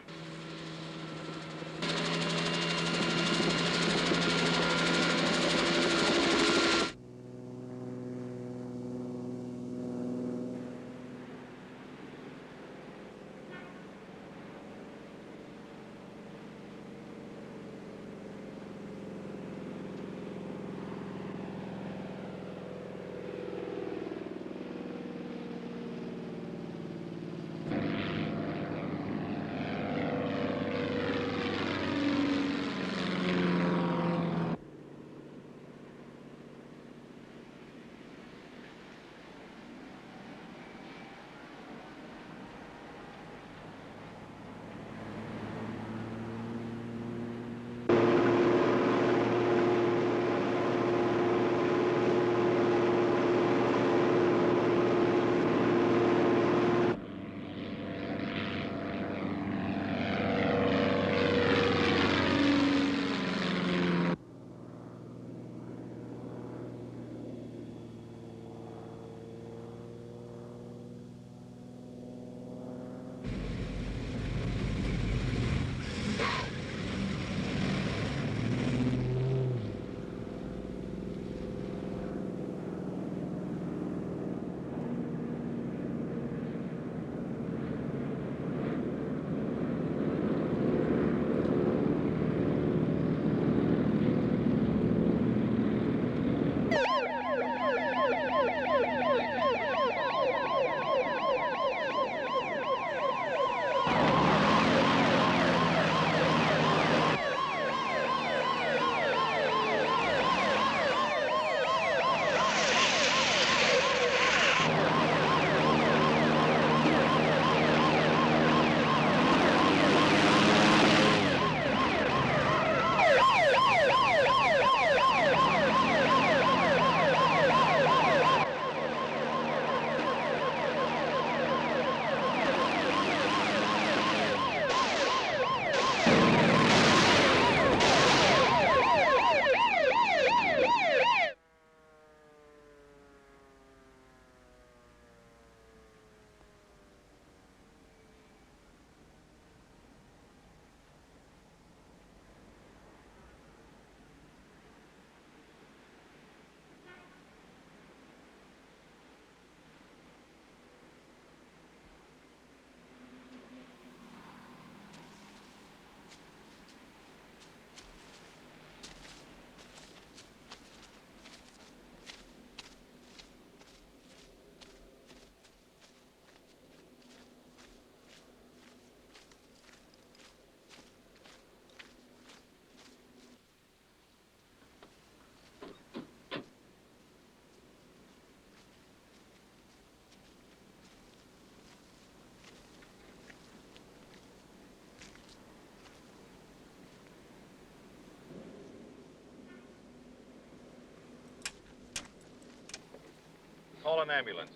call an ambulance.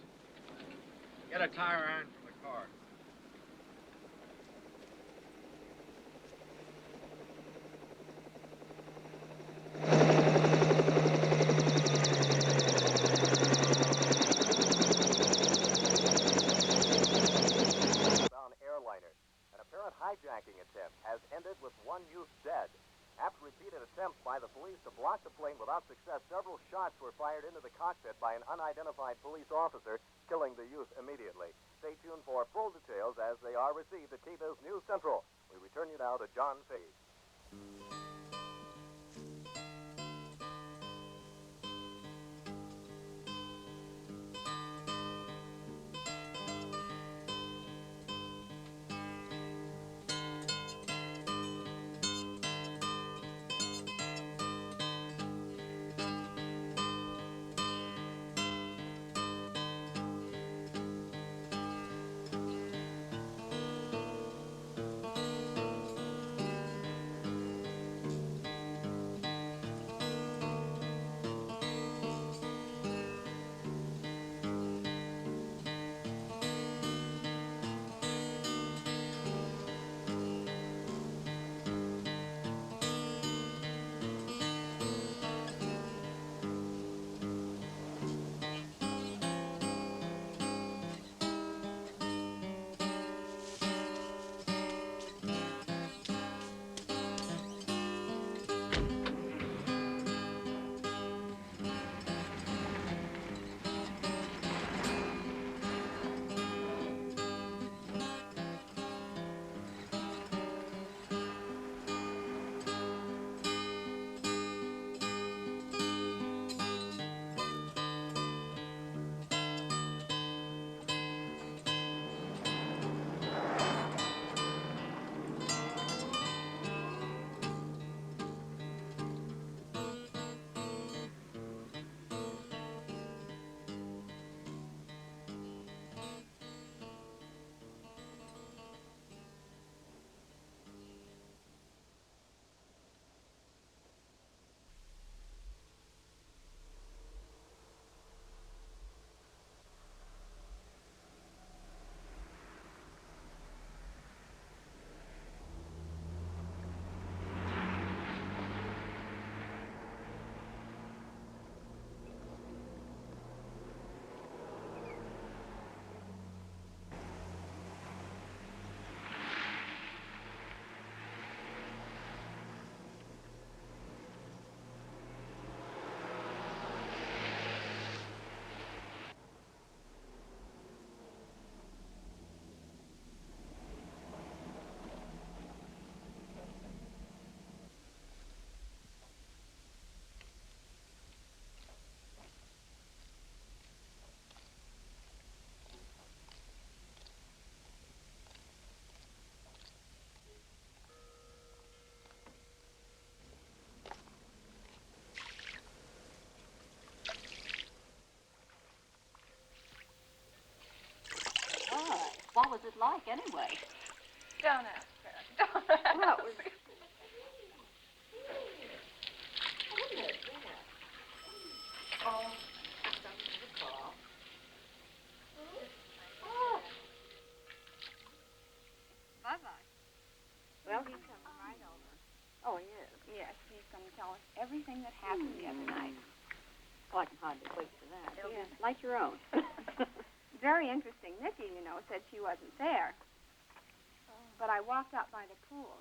Get a tire iron from the car. Airliner. An apparent hijacking attempt has ended with one youth dead. After repeated attempts by the police to block the plane without success, several shots were fired into the cockpit by an unidentified police officer, killing the youth immediately. Stay tuned for full details as they are received at KBIS News Central. We return you now to John Fahey. What was it like, anyway? Don't ask her. Don't ask. Well, it was... Oh, something to call. Oh. Bye-bye. Well, he's coming right over. Oh, he is? Yes, he's going to tell us everything that happened the other night. Oh, I can hardly wait for that. Yes, like your own. Very interesting. Nikki, you know, said she wasn't there. But I walked out by the pool.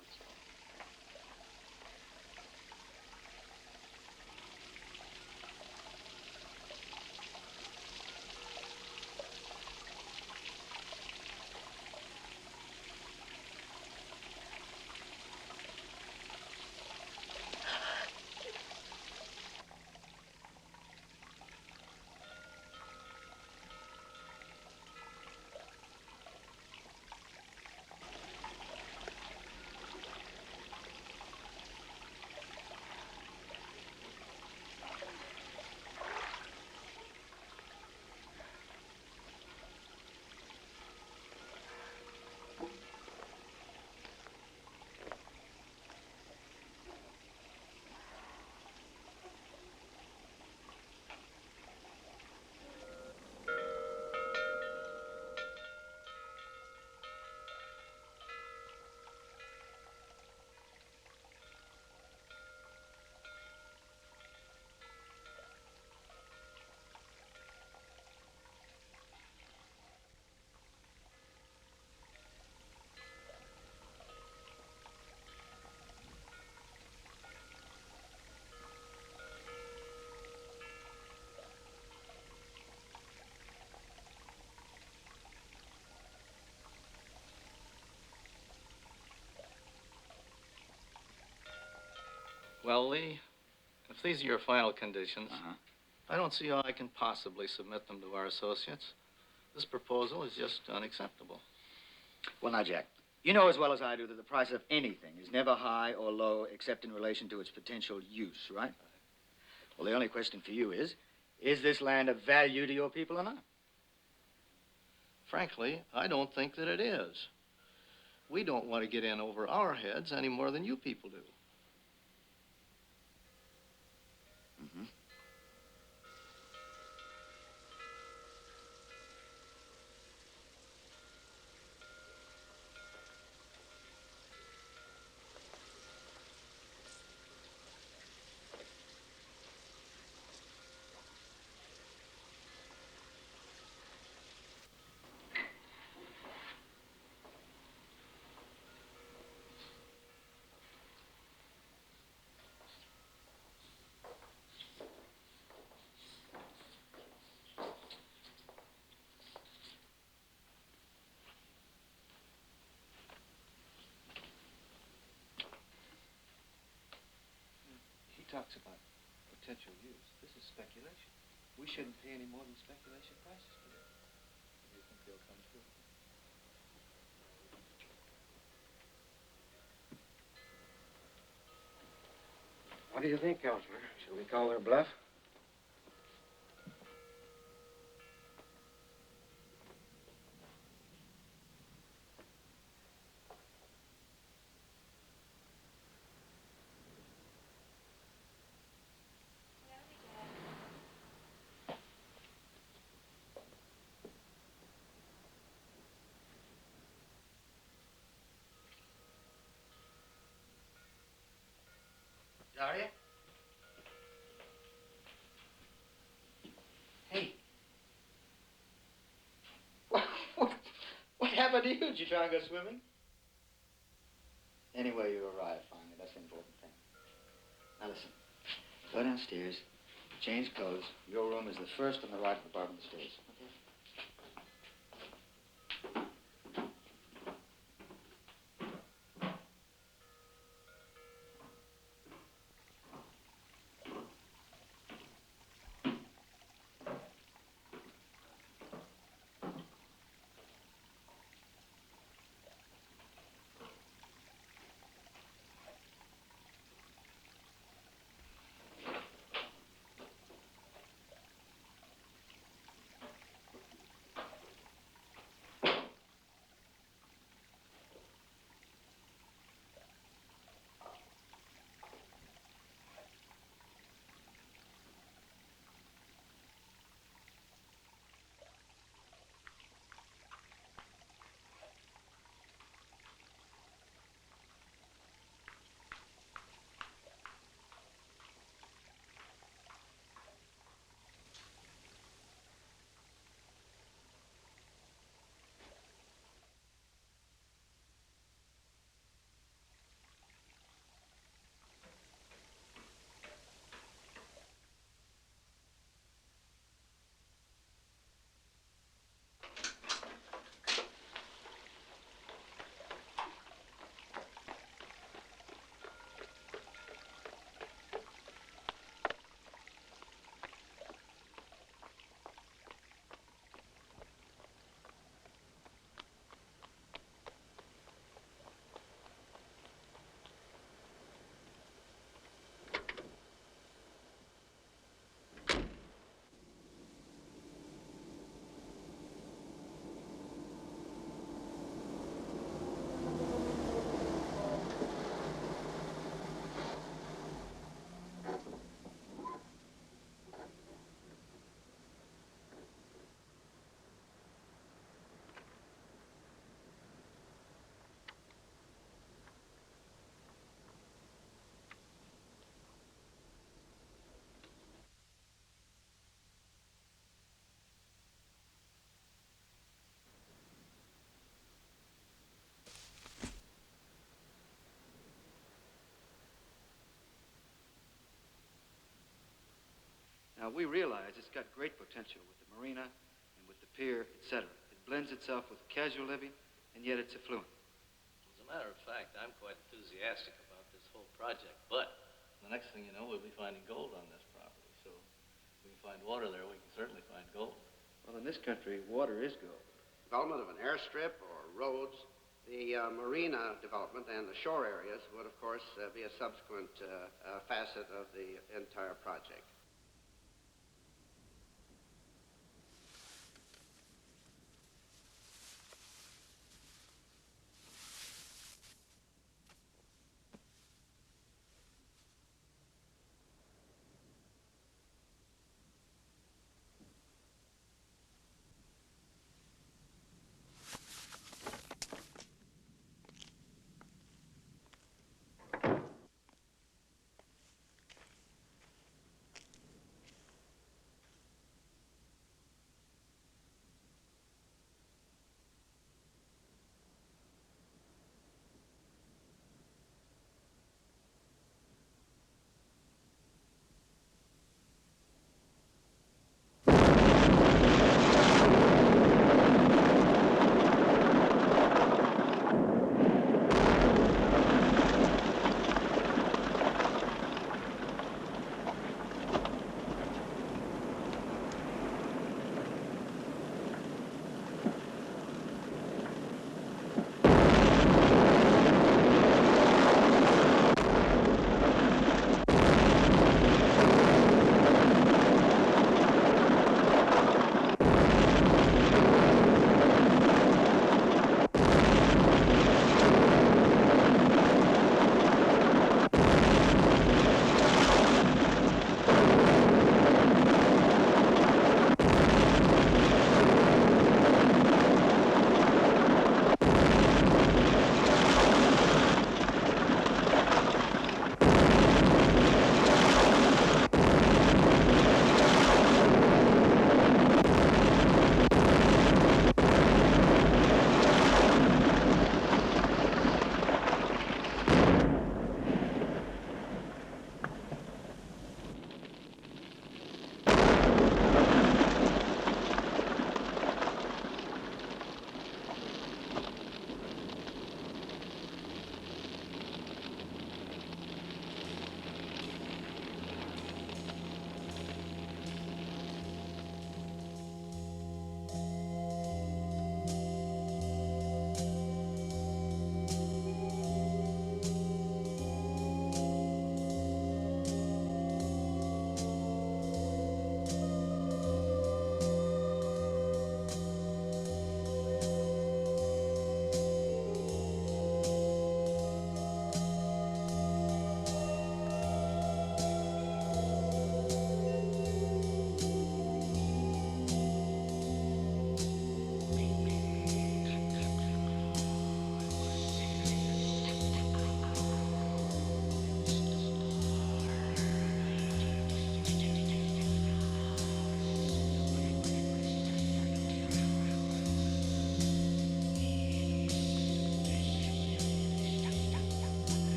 Well, Lee, if these are your final conditions, I don't see how I can possibly submit them to our associates. This proposal is just unacceptable. Well, now, Jack, you know as well as I do that the price of anything is never high or low except in relation to its potential use, right? Well, the only question for you is this land of value to your people or not? Frankly, I don't think that it is. We don't want to get in over our heads any more than you people do. Mm-hmm. He talks about potential use. This is speculation. We shouldn't pay any more than speculation prices for this. Do you think they'll come through? What do you think, Counselor? Shall we call their bluff? Daria? Hey. What happened to you? Did you try and go swimming? Anyway, you arrived finally. That's the important thing. Now listen. Go downstairs, change clothes. Your room is the first on the right at the bottom of the stairs. Okay? Now, we realize it's got great potential with the marina and with the pier, etc. It blends itself with casual living, and yet it's affluent. As a matter of fact, I'm quite enthusiastic about this whole project, but The next thing you know, we'll be finding gold on this property. So if we can find water there, we can certainly find gold. Well, in this country, water is gold. Development of an airstrip or roads, the marina development and the shore areas would, of course, be a subsequent facet of the entire project.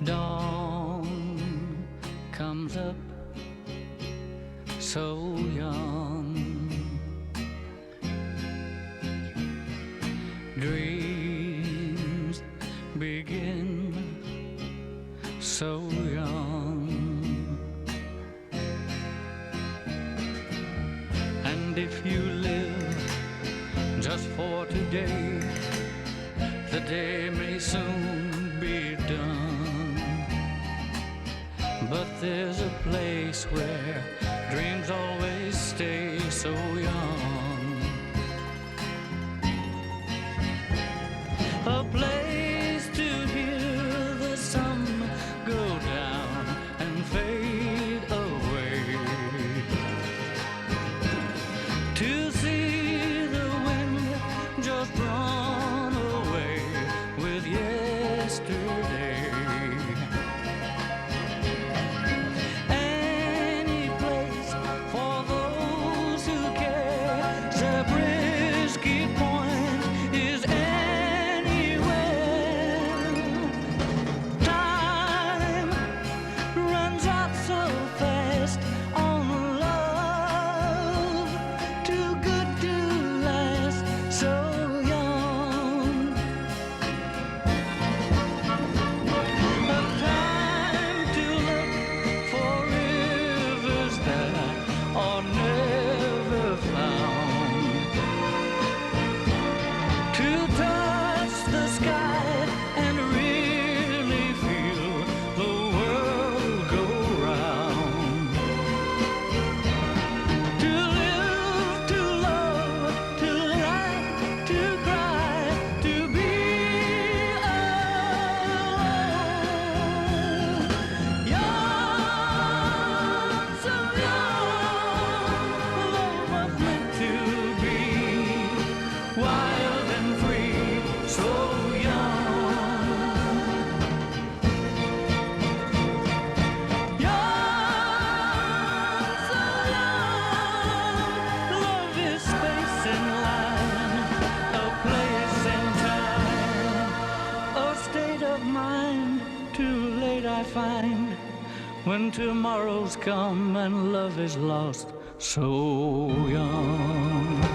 Dawn comes up so young. Dreams begin so young. And if you live just for today, the day may soon be done. But there's a place where dreams always stay so young. A place to hear the sun go down and fade away, to see the wind just run away with yesterday. Any place for those who care. Zabriskie Point is anywhere. Time runs out so fast on love, too good to last so young. A time to look for rivers that are never found, to touch the sky and really feel the world go round, to live, to love, to laugh, to cry, to be alone. Young, so young, love was meant to be wild and free, so young. Young, so young, love is space and line, a place and time, a state of mind. Too late I find, when tomorrow's come and love is lost so young.